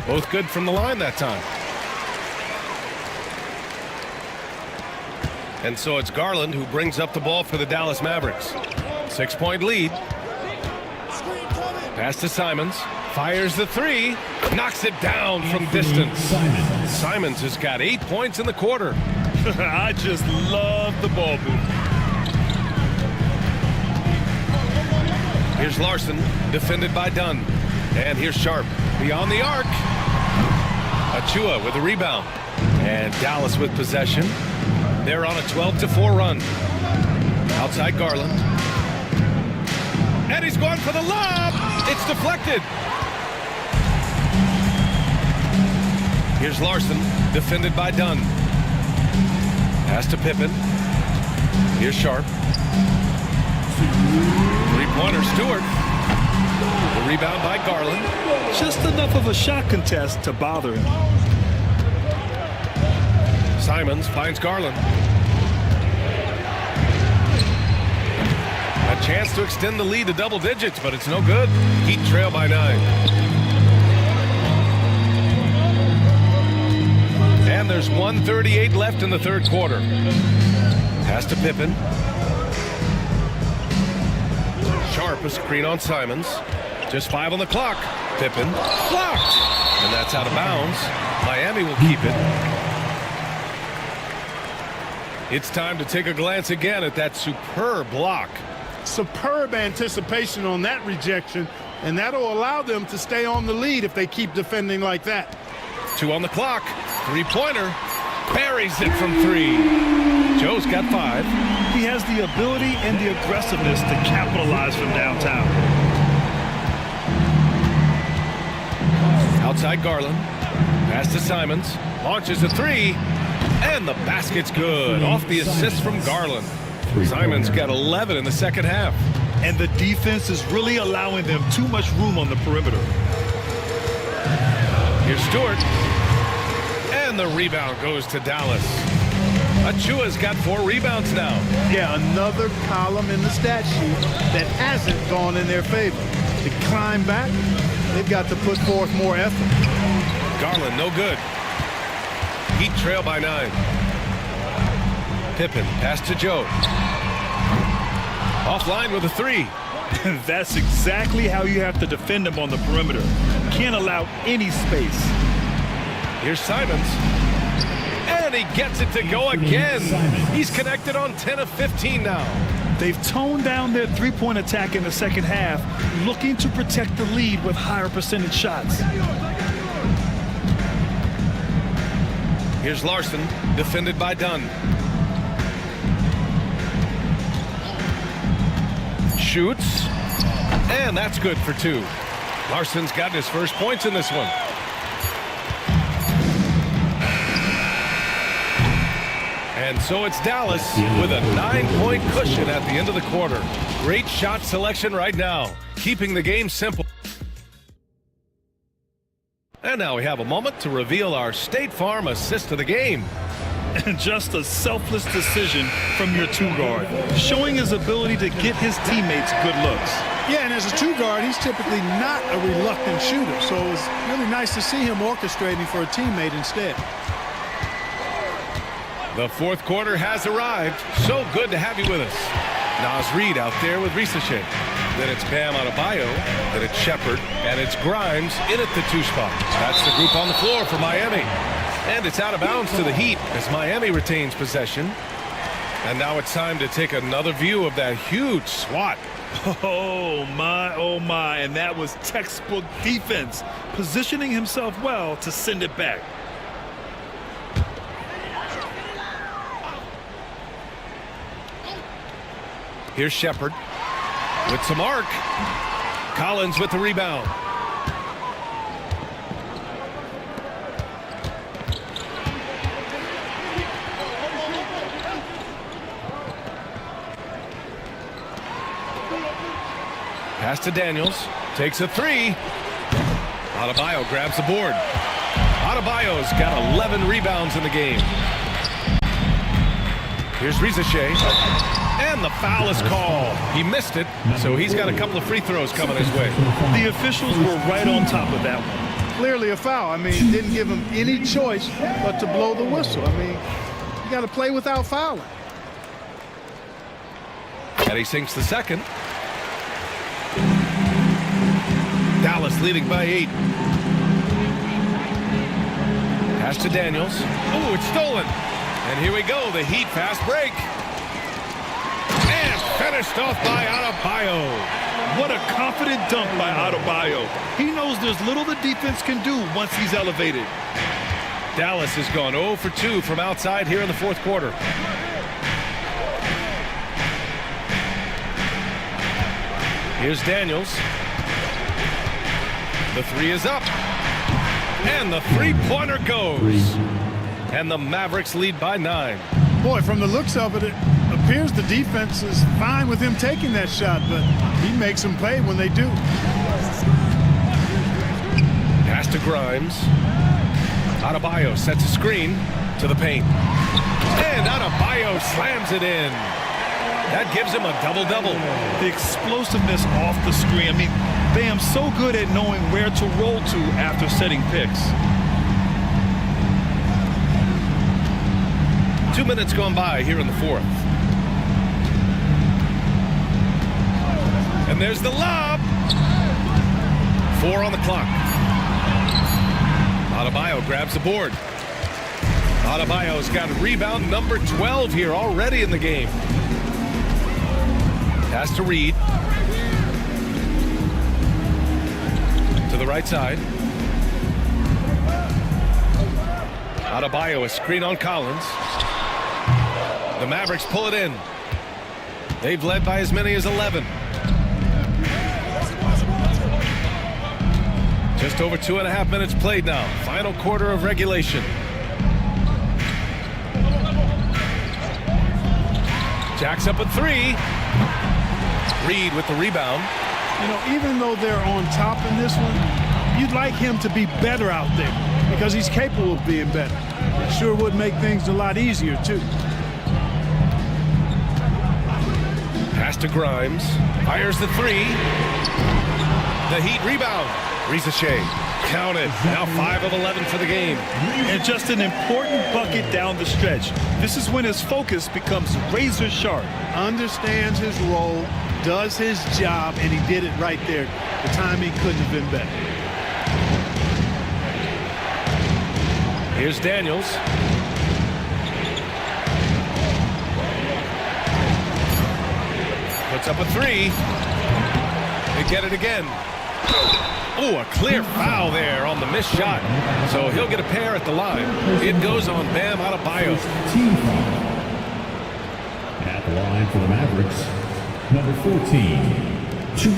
Both good from the line that time. And so it's Garland who brings up the ball for the Dallas Mavericks. 6-point lead. Pass to Simons. Fires the 3. Knocks it down from distance. Simons has got 8 points in the quarter. I just love the ball movement. Here's Larson, defended by Dunn. And here's Sharp, beyond the arc. Achua with the rebound. And Dallas with possession. They're on a 12-4 run. Outside Garland. And he's going for the lob. It's deflected. Here's Larson, defended by Dunn. Pass to Pippen. Here's Sharp. Three-pointer Stewart. The rebound by Garland. Just enough of a shot contest to bother him. Simons finds Garland. A chance to extend the lead to double digits, but it's no good. Heat trail by 9. And there's 1:38 left in the third quarter. Pass to Pippen. Sharp, a screen on Simons. Just 5 on the clock. Pippen blocked. And that's out of bounds. Miami will keep it. It's time to take a glance again at that superb block. Superb anticipation on that rejection, and that'll allow them to stay on the lead if they keep defending like that. 2 on the clock. Three-pointer. Buries it from 3. Joe's got 5. He has the ability and the aggressiveness to capitalize from downtown. Outside Garland. Pass to Simons. Launches a 3. And the basket's good. Off the assist from Garland. Simons got 11 in the second half. And the defense is really allowing them too much room on the perimeter. Here's Stewart. And the rebound goes to Dallas. Achua's got 4 rebounds now. Yeah, another column in the stat sheet that hasn't gone in their favor. To climb back, they've got to put forth more effort. Garland, no good. Heat trail by 9. Pippen, pass to Joe. Offline with a 3. That's exactly how you have to defend him on the perimeter. Can't allow any space. Here's Simons. And he gets it to go again. He's connected on 10 of 15 now. They've toned down their three-point attack in the second half, looking to protect the lead with higher percentage shots. Here's Larson, defended by Dunn. Shoots. And that's good for 2. Larson's got his first points in this one. And so it's Dallas with a 9-point cushion at the end of the quarter. Great shot selection right now, keeping the game simple. And now we have a moment to reveal our State Farm assist of the game. And just a selfless decision from your 2-guard, showing his ability to get his teammates good looks. Yeah, and as a 2-guard, he's typically not a reluctant shooter, so it was really nice to see him orchestrating for a teammate instead. The fourth quarter has arrived. So good to have you with us. Naz Reid out there with Risa Shea. Then it's Bam Adebayo. Then it's Shepard. And it's Grimes in at the 2 spot. That's the group on the floor for Miami. And it's out of bounds to the Heat as Miami retains possession. And now it's time to take another view of that huge swat. Oh my, and that was textbook defense, positioning himself well to send it back. Here's Shepard with some arc. Collins with the rebound. Pass to Daniels. Takes a 3. Adebayo grabs the board. Adebayo's got 11 rebounds in the game. Here's Rizashea. And the foul is called. He missed it, so he's got a couple of free throws coming his way. The officials were right on top of that one. Clearly a foul. I mean, didn't give him any choice but to blow the whistle. I mean, you got to play without fouling. And he sinks the second. Dallas leading by 8. Pass to Daniels. Oh, it's stolen. And here we go, the Heat fast break. And finished off by Adebayo. What a confident dunk by Adebayo. He knows there's little the defense can do once he's elevated. Dallas has gone 0 for 2 from outside here in the 4th quarter. Here's Daniels. The 3 is up. And the 3-pointer goes. And the Mavericks lead by 9. Boy, from the looks of it, it appears the defense is fine with him taking that shot, but he makes them pay when they do. Pass to Grimes. Adebayo sets a screen to the paint. And Adebayo slams it in. That gives him a double-double. The explosiveness off the screen. I mean, Bam's so good at knowing where to roll to after setting picks. 2 minutes gone by here in the 4th. And there's the lob. 4 on the clock. Adebayo grabs the board. Adebayo's got rebound number 12 here already in the game. Pass to Reed. To the right side. Adebayo, a screen on Collins. The Mavericks pull it in. They've led by as many as 11. Just over 2.5 minutes played now. Final quarter of regulation. Jacks up a 3. Reed with the rebound. You know, even though they're on top in this one, you'd like him to be better out there because he's capable of being better. It sure would make things a lot easier, too. Pass to Grimes. Fires the 3. The Heat rebound. Rizashea. Counted. Now 5 of 11 for the game. And just an important bucket down the stretch. This is when his focus becomes razor sharp. Understands his role, does his job, and he did it right there. The timing couldn't have been better. Here's Daniels. Puts up a 3. They get it again. Oh, a clear foul there on the missed shot. So he'll get a pair at the line. It goes on Bam Adebayo. Team foul. At the line for the Mavericks, number 14, shoot.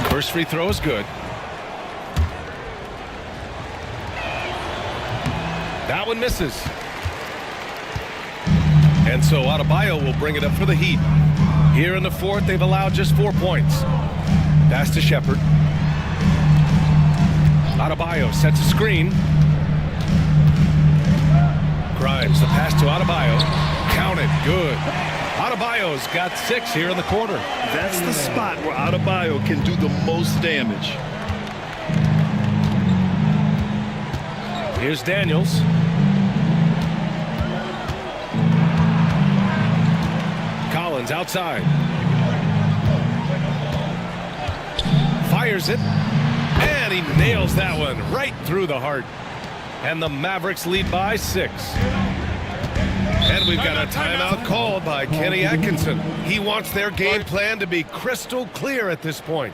First free throw is good. That one misses. And so Adebayo will bring it up for the Heat. Here in the 4th, they've allowed just 4 points. Pass to Shepard. Adebayo sets a screen. Grimes, the pass to Adebayo. Counted, good. Adebayo's got 6 here in the quarter. That's the spot where Adebayo can do the most damage. Here's Daniels. Collins outside. Fires it. And he nails that one right through the heart. And the Mavericks lead by 6. And we've got a timeout called by Kenny Atkinson. He wants their game plan to be crystal clear at this point.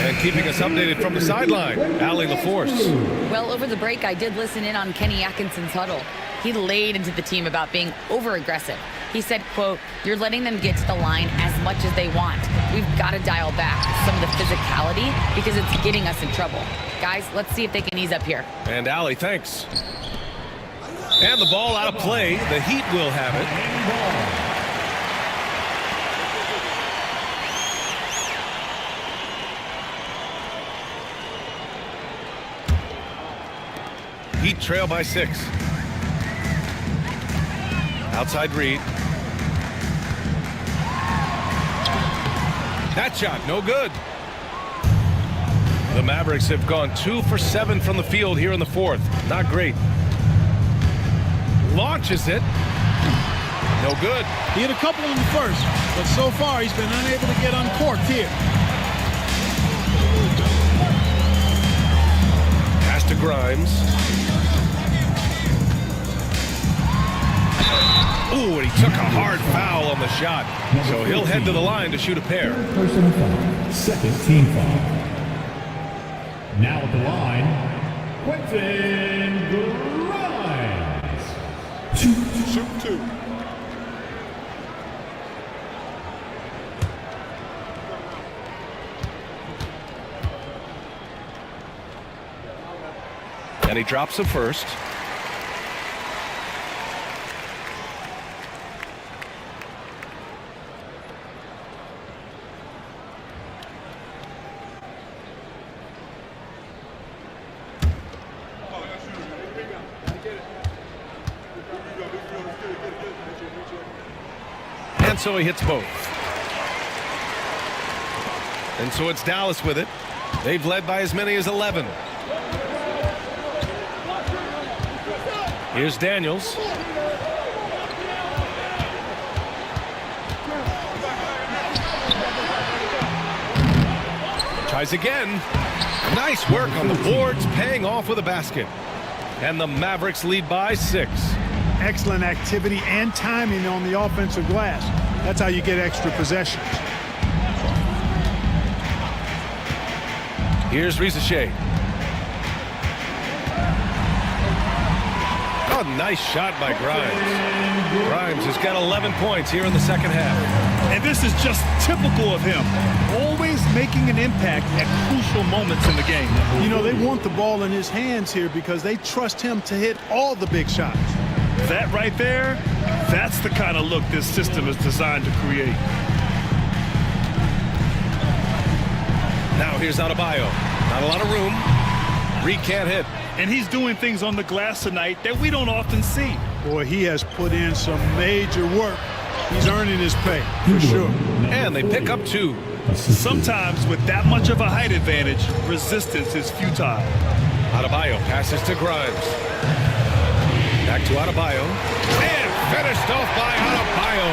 And keeping us updated from the sideline, Allie LaForce. Well, over the break, I did listen in on Kenny Atkinson's huddle. He laid into the team about being over-aggressive. He said, quote, "You're letting them get to the line as much as they want. We've got to dial back some of the physicality because it's getting us in trouble. Guys, let's see if they can ease up here." And Allie, thanks. And the ball out of play. The Heat will have it. Heat trail by 6. Outside Reed. That shot, no good. The Mavericks have gone 2 for 7 from the field here in the 4th. Not great. Launches it. No good. He hit a couple in the first, but so far he's been unable to get uncorked here. Pass to Grimes. Ooh, and he took a hard foul on the shot. So he'll head to the line to shoot a pair. Personal foul. Second team foul. Now at the line, Quentin Grimes. Shoot 2. And he drops the first. And so he hits both. And so it's Dallas with it. They've led by as many as 11. Here's Daniels. Tries again. Nice work on the boards, paying off with a basket. And the Mavericks lead by 6. Excellent activity and timing on the offensive glass. That's how you get extra possessions. Here's Rizachet. Oh, nice shot by Grimes. Grimes has got 11 points here in the second half. And this is just typical of him. Always making an impact at crucial moments in the game. You know, they want the ball in his hands here because they trust him to hit all the big shots. That right there, that's the kind of look this system is designed to create. Now here's Adebayo. Not a lot of room. Reed can't hit. And he's doing things on the glass tonight that we don't often see. Boy, he has put in some major work. He's earning his pay, for sure. And they pick up 2. Sometimes with that much of a height advantage, resistance is futile. Adebayo passes to Grimes. Back to Adebayo. And finished off by Adebayo.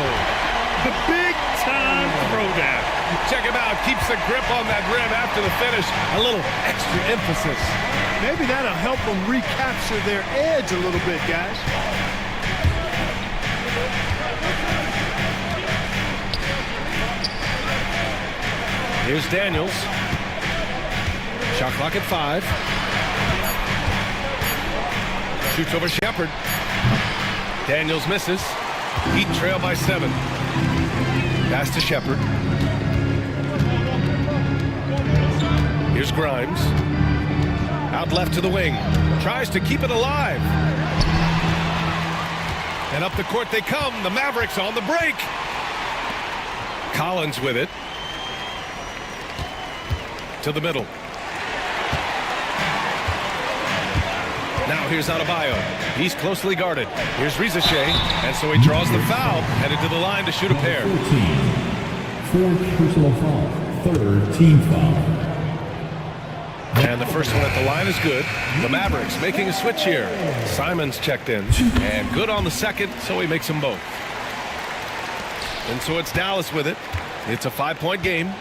The big-time throwdown. Check him out. Keeps the grip on that rim after the finish. A little extra emphasis. Maybe that'll help them recapture their edge a little bit, guys. Here's Daniels. Shot clock at 5. Shoots over Shepherd. Daniels misses. Heat trail by 7. Pass to Shepherd. Here's Grimes. Out left to the wing. Tries to keep it alive. And up the court they come. The Mavericks on the break. Collins with it. To the middle. Now here's Adebayo. He's closely guarded. Here's Rizachet. And so he draws the foul. Headed to the line to shoot a pair. 4th personal foul. 3rd team foul. And the first one at the line is good. The Mavericks making a switch here. Simons checked in. And good on the second, so he makes them both. And so it's Dallas with it. It's a 5-point game.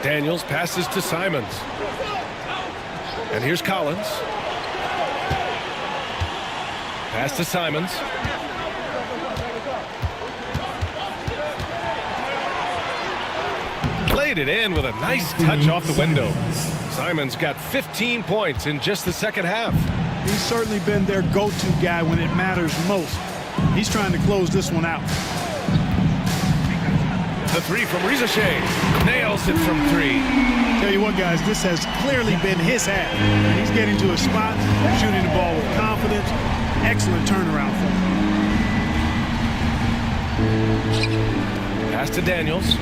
Daniels passes to Simons. And here's Collins. Pass to Simons. Played it in with a nice touch off the window. Simons got 15 points in just the second half. He's certainly been their go-to guy when it matters most. He's trying to close this one out. The three from Rizashea. Nails it from 3. Tell you what, guys, this has clearly been his half. He's getting to a spot, shooting the ball with confidence. Excellent turnaround for him. Pass to Daniels.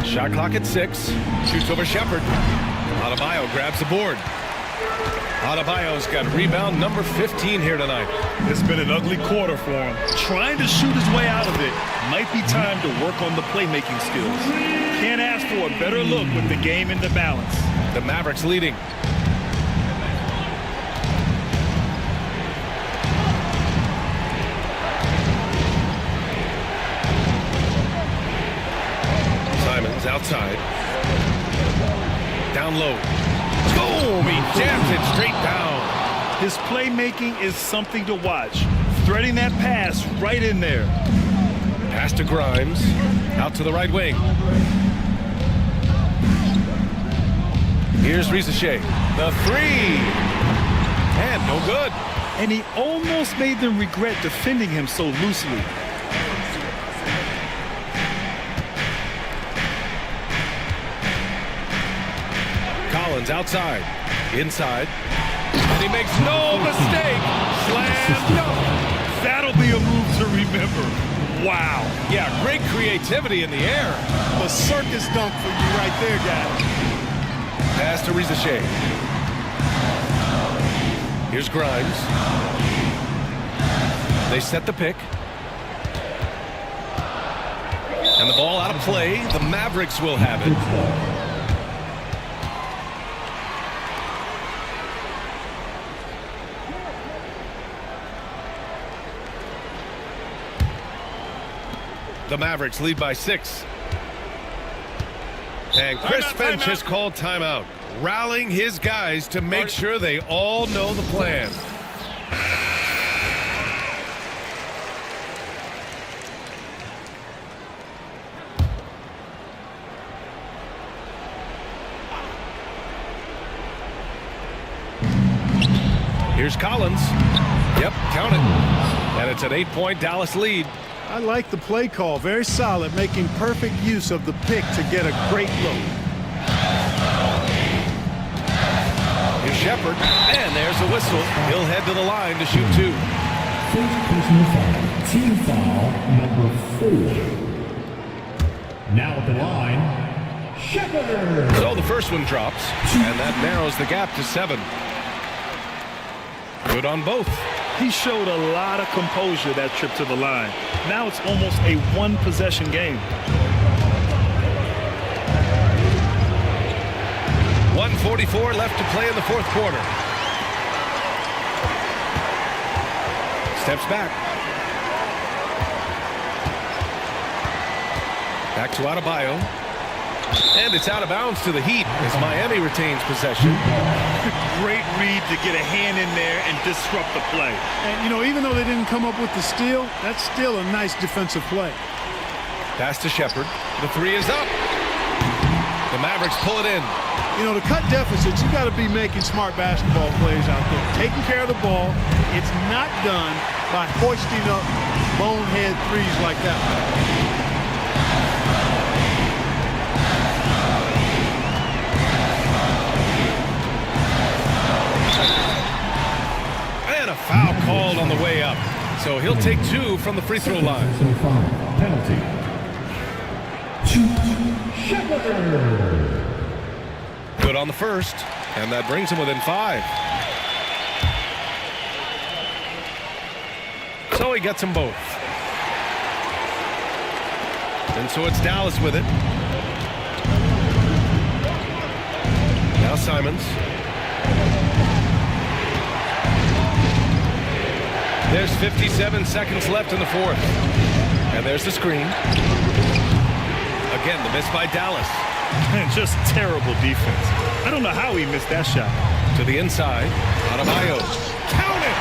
Shot clock at 6. Shoots over Shepard. Adebayo grabs the board. Adebayo's got rebound number 15 here tonight. It's been an ugly quarter for him. Trying to shoot his way out of it. Might be time to work on the playmaking skills. Can't ask for a better look with the game in the balance. The Mavericks leading. Simons outside. Down low. Boom! He jams it straight down. His playmaking is something to watch. Threading that pass right in there. Pass to Grimes. Out to the right wing. Here's Rizashea. The 3. And no good. And he almost made them regret defending him so loosely. Collins outside. Inside. And he makes no mistake. Slam dunk. That'll be a move to remember. Wow. Yeah, great creativity in the air. A circus dunk for you right there, guys. Pass to Rizashea. Here's Grimes. They set the pick. And the ball out of play. The Mavericks will have it. The Mavericks lead by 6. And Chris Finch has called timeout, rallying his guys to make sure they all know the plan. Here's Collins. Yep, count it. And it's an 8-point Dallas lead. I like the play call. Very solid, making perfect use of the pick to get a great look. Here's Shepard, and there's the whistle. He'll head to the line to shoot 2. First personal foul. Team foul number 4. Now at the line, Shepard. So the first one drops, and that narrows the gap to 7. Good on both. He showed a lot of composure that trip to the line. Now it's almost a one-possession game. 1:44 left to play in the fourth quarter. Steps back. Back to Adebayo. And it's out of bounds to the Heat as Miami retains possession. Great read to get a hand in there and disrupt the play. And, you know, even though they didn't come up with the steal, that's still a nice defensive play. Pass to Shepard. The 3 is up. The Mavericks pull it in. You know, to cut deficits, you got to be making smart basketball plays out there. Taking care of the ball. It's not done by hoisting up bonehead threes like that. And a foul called on the way up. So he'll take 2 from the free throw line. Penalty. Shepard. Good on the first, and that brings him within 5. So he gets them both. And so it's Dallas with it. Now Simons. There's 57 seconds left in the fourth. And there's the screen. Again, the miss by Dallas. Man, just terrible defense. I don't know how he missed that shot. To the inside. Adebayo. Count it!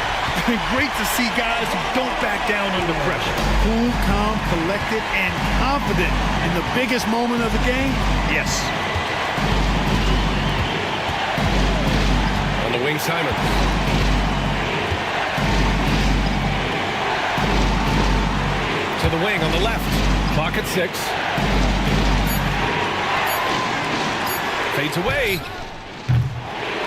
Great to see guys who don't back down under pressure. Cool, calm, collected, and confident in the biggest moment of the game. Yes. On the wing, Simon. To the wing on the left. Clock at 6. Fades away.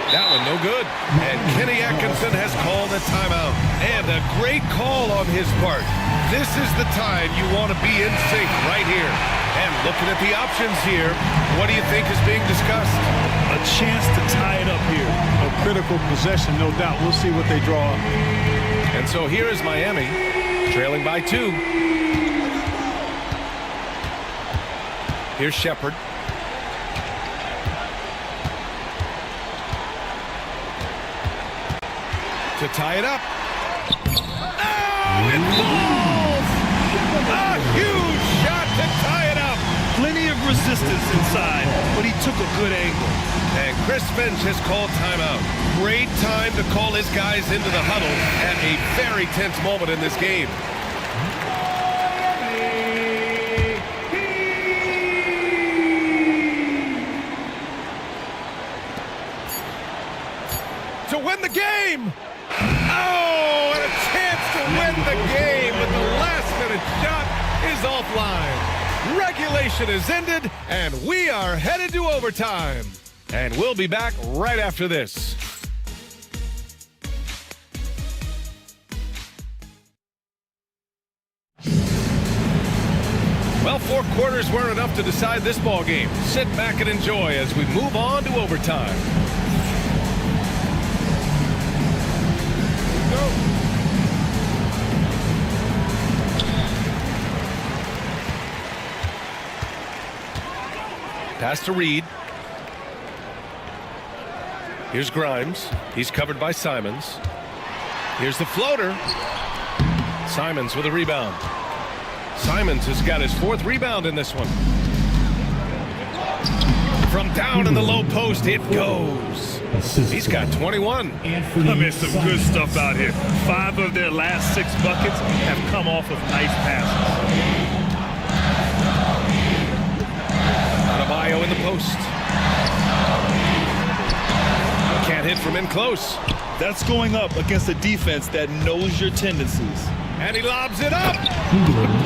That one no good. And Kenny Atkinson has called a timeout. And a great call on his part. This is the time you want to be in sync right here. And looking at the options here, what do you think is being discussed? A chance to tie it up here. A critical possession, no doubt. We'll see what they draw up. And so here is Miami, trailing by 2. Here's Shepard. To tie it up. Oh, it falls! A huge shot to tie it up. Plenty of resistance inside, but he took a good angle. And Chris Finch has called timeout. Great time to call his guys into the huddle at a very tense moment in this game. To win the game! Oh, and a chance to win the game, but the last-minute shot is offline. Regulation is ended, and we are headed to overtime. And we'll be back right after this. Well, 4 quarters weren't enough to decide this ball game. Sit back and enjoy as we move on to overtime. Pass to Reed. Here's Grimes. He's covered by Simons. Here's the floater. Simons with a rebound. Simons has got his 4th rebound in this one. From down in the low post, it goes. He's got 21. I mean, some good stuff out here. 5 of their last 6 buckets have come off of nice passes. Adebayo in the post. Can't hit from in close. That's going up against a defense that knows your tendencies. And he lobs it up.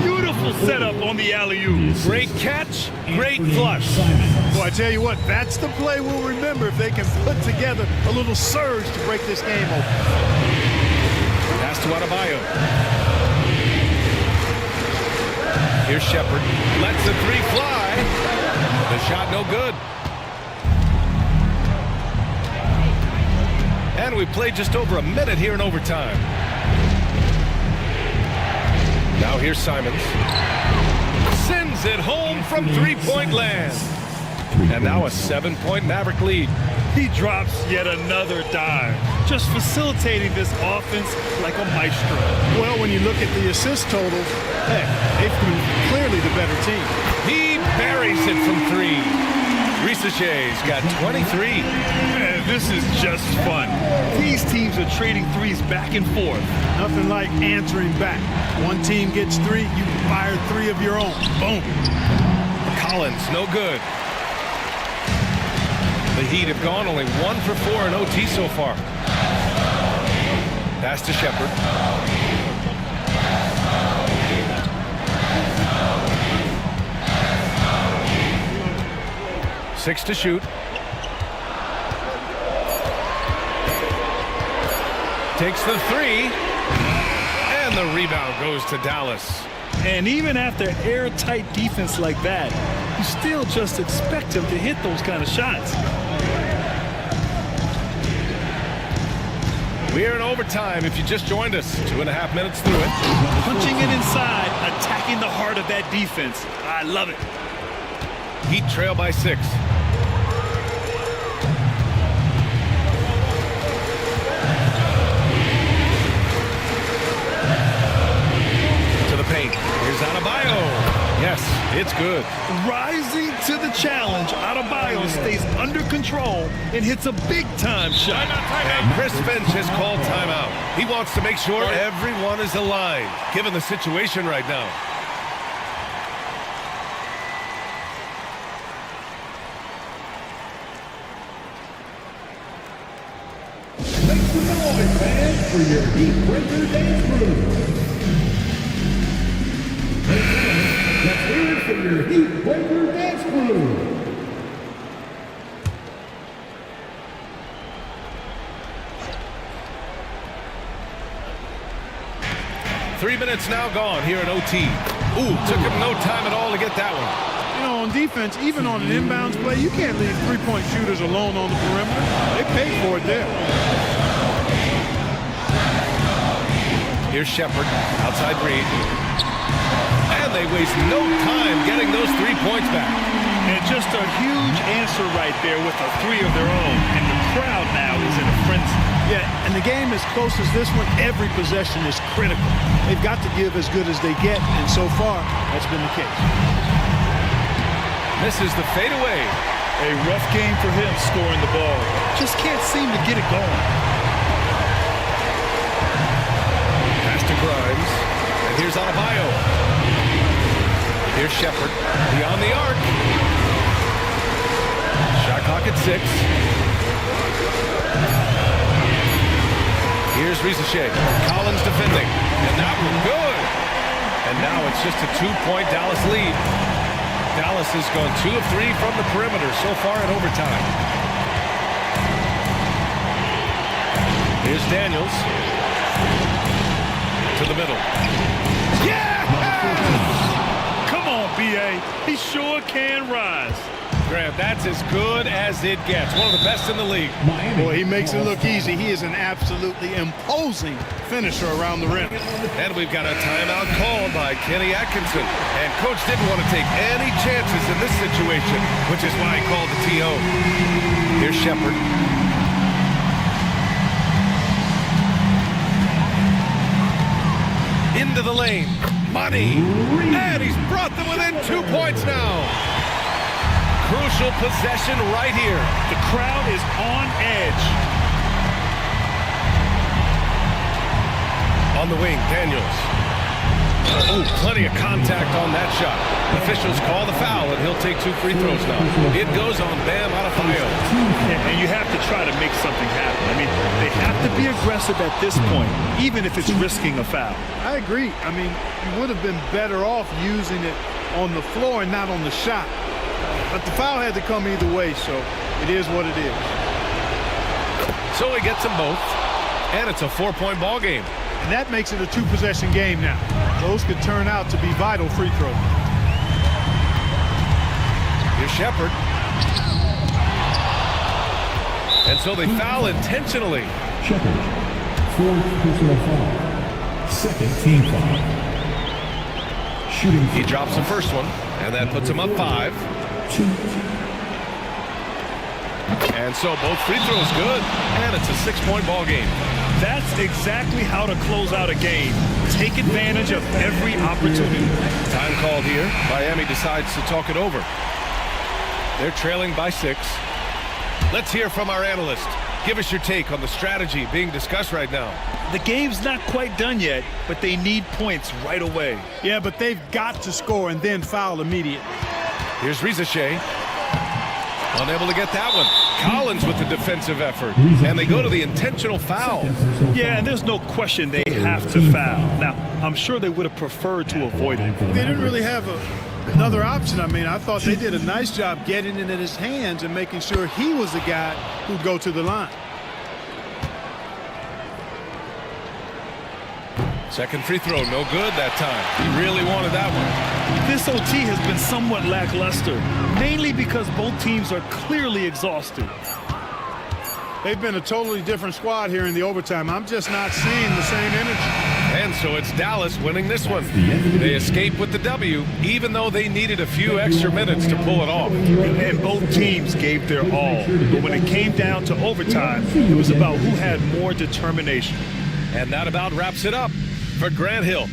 Beautiful setup on the alley-oop. Great catch, great flush. Well, I tell you what, that's the play we'll remember if they can put together a little surge to break this game open. Pass to Adebayo. Here's Shepard. Lets the 3 fly. The shot no good. And we played just over a minute here in overtime. Now here's Simons. Sends it home from 3-point land. And now a 7-point Maverick lead. He drops yet another dime, just facilitating this offense like a maestro. Well, when you look at the assist totals, hey, they've been clearly the better team. He buries it from 3. Risaché's got 23. Man, this is just fun. These teams are trading threes back and forth. Nothing like answering back. One team gets 3, you fire 3 of your own. Boom. Collins, no good. The Heat have gone only 1 for 4 in OT so far. Pass to Shepard. Six to shoot. Takes the 3. And the rebound goes to Dallas. And even after airtight defense like that, you still just expect him to hit those kind of shots. We're in overtime if you just joined us. 2.5 minutes through it. Punching it inside, attacking the heart of that defense. I love it. Heat trail by 6. Adebayo. Yes, it's good. Rising to the challenge, Adebayo stays under control and hits a big-time shot. And Chris Finch has called timeout. He wants to make sure everyone is aligned, given the situation right now. Make some noise, fans, for your Heat Breaker dance crew. Let's hear it for your Heat Breaker dance crew. 3 minutes now gone here in OT. Ooh, took him no time at all to get that one. You know, on defense, even on an inbounds play, you can't leave three-point shooters alone on the perimeter. They paid for it there. Here's Shepard, outside Reed. And they waste no time getting those 3 points back. And just a huge answer right there with a three of their own. And the crowd now is in a frenzy. Yeah, and the game as close as this one, every possession is critical. They've got to give as good as they get, and so far, that's been the case. Misses the fadeaway. A rough game for him scoring the ball. Just can't seem to get it going. Pass to Grimes. And here's Adebayo. Here's Shepard. Beyond the arc. Shot clock at 6. Here's Rizachet. Collins defending. And that one good. And now it's just a 2-point Dallas lead. Dallas has gone 2 of 3 from the perimeter so far in overtime. Here's Daniels. To the middle. Yeah! Come on, B.A. He sure can rise. Graham, that's as good as it gets. One of the best in the league. Boy, he makes it look easy. He is an absolutely imposing finisher around the rim. And we've got a timeout called by Kenny Atkinson. And Coach didn't want to take any chances in this situation, which is why he called the TO. Here's Shepard. Into the lane. Money. And he's brought them within 2 points now. Crucial possession right here. The crowd is on edge. On the wing, Daniels. Oh, plenty of contact on that shot. Officials call the foul, and he'll take 2 free throws now. It goes on Bam Adebayo. And you have to try to make something happen. I mean, they have to be aggressive at this point, even if it's risking a foul. I agree. I mean, you would have been better off using it on the floor and not on the shot. But the foul had to come either way, so it is what it is. So he gets them both, and it's a 4-point ball game. And that makes it a 2-possession game now. Those could turn out to be vital free throws. Here's Shepard. And so they foul intentionally. Shepard, 4th personal foul. 2nd team foul. Shooting. He drops the first one, and that puts him up 5. 2. And so both free throws good, and it's a 6-point ball game. That's exactly how to close out a game. Take advantage of every opportunity. Time called here. Miami decides to talk it over. They're trailing by 6. Let's hear from our analyst. Give us your take on the strategy being discussed right now. The game's not quite done yet, but they need points right away. Yeah, but they've got to score and then foul immediately. Here's Rizachet. Unable to get that one. Collins with the defensive effort. And they go to the intentional foul. Yeah, and there's no question they have to foul. Now, I'm sure they would have preferred to avoid it. They didn't really have another option. I mean, I thought they did a nice job getting it in his hands and making sure he was the guy who'd go to the line. Second free throw, no good that time. He really wanted that one. This OT has been somewhat lackluster, mainly because both teams are clearly exhausted. They've been a totally different squad here in the overtime. I'm just not seeing the same energy. And so it's Dallas winning this one. They escape with the W, even though they needed a few extra minutes to pull it off. And both teams gave their all. But when it came down to overtime, it was about who had more determination. And that about wraps it up. For Grant Hill,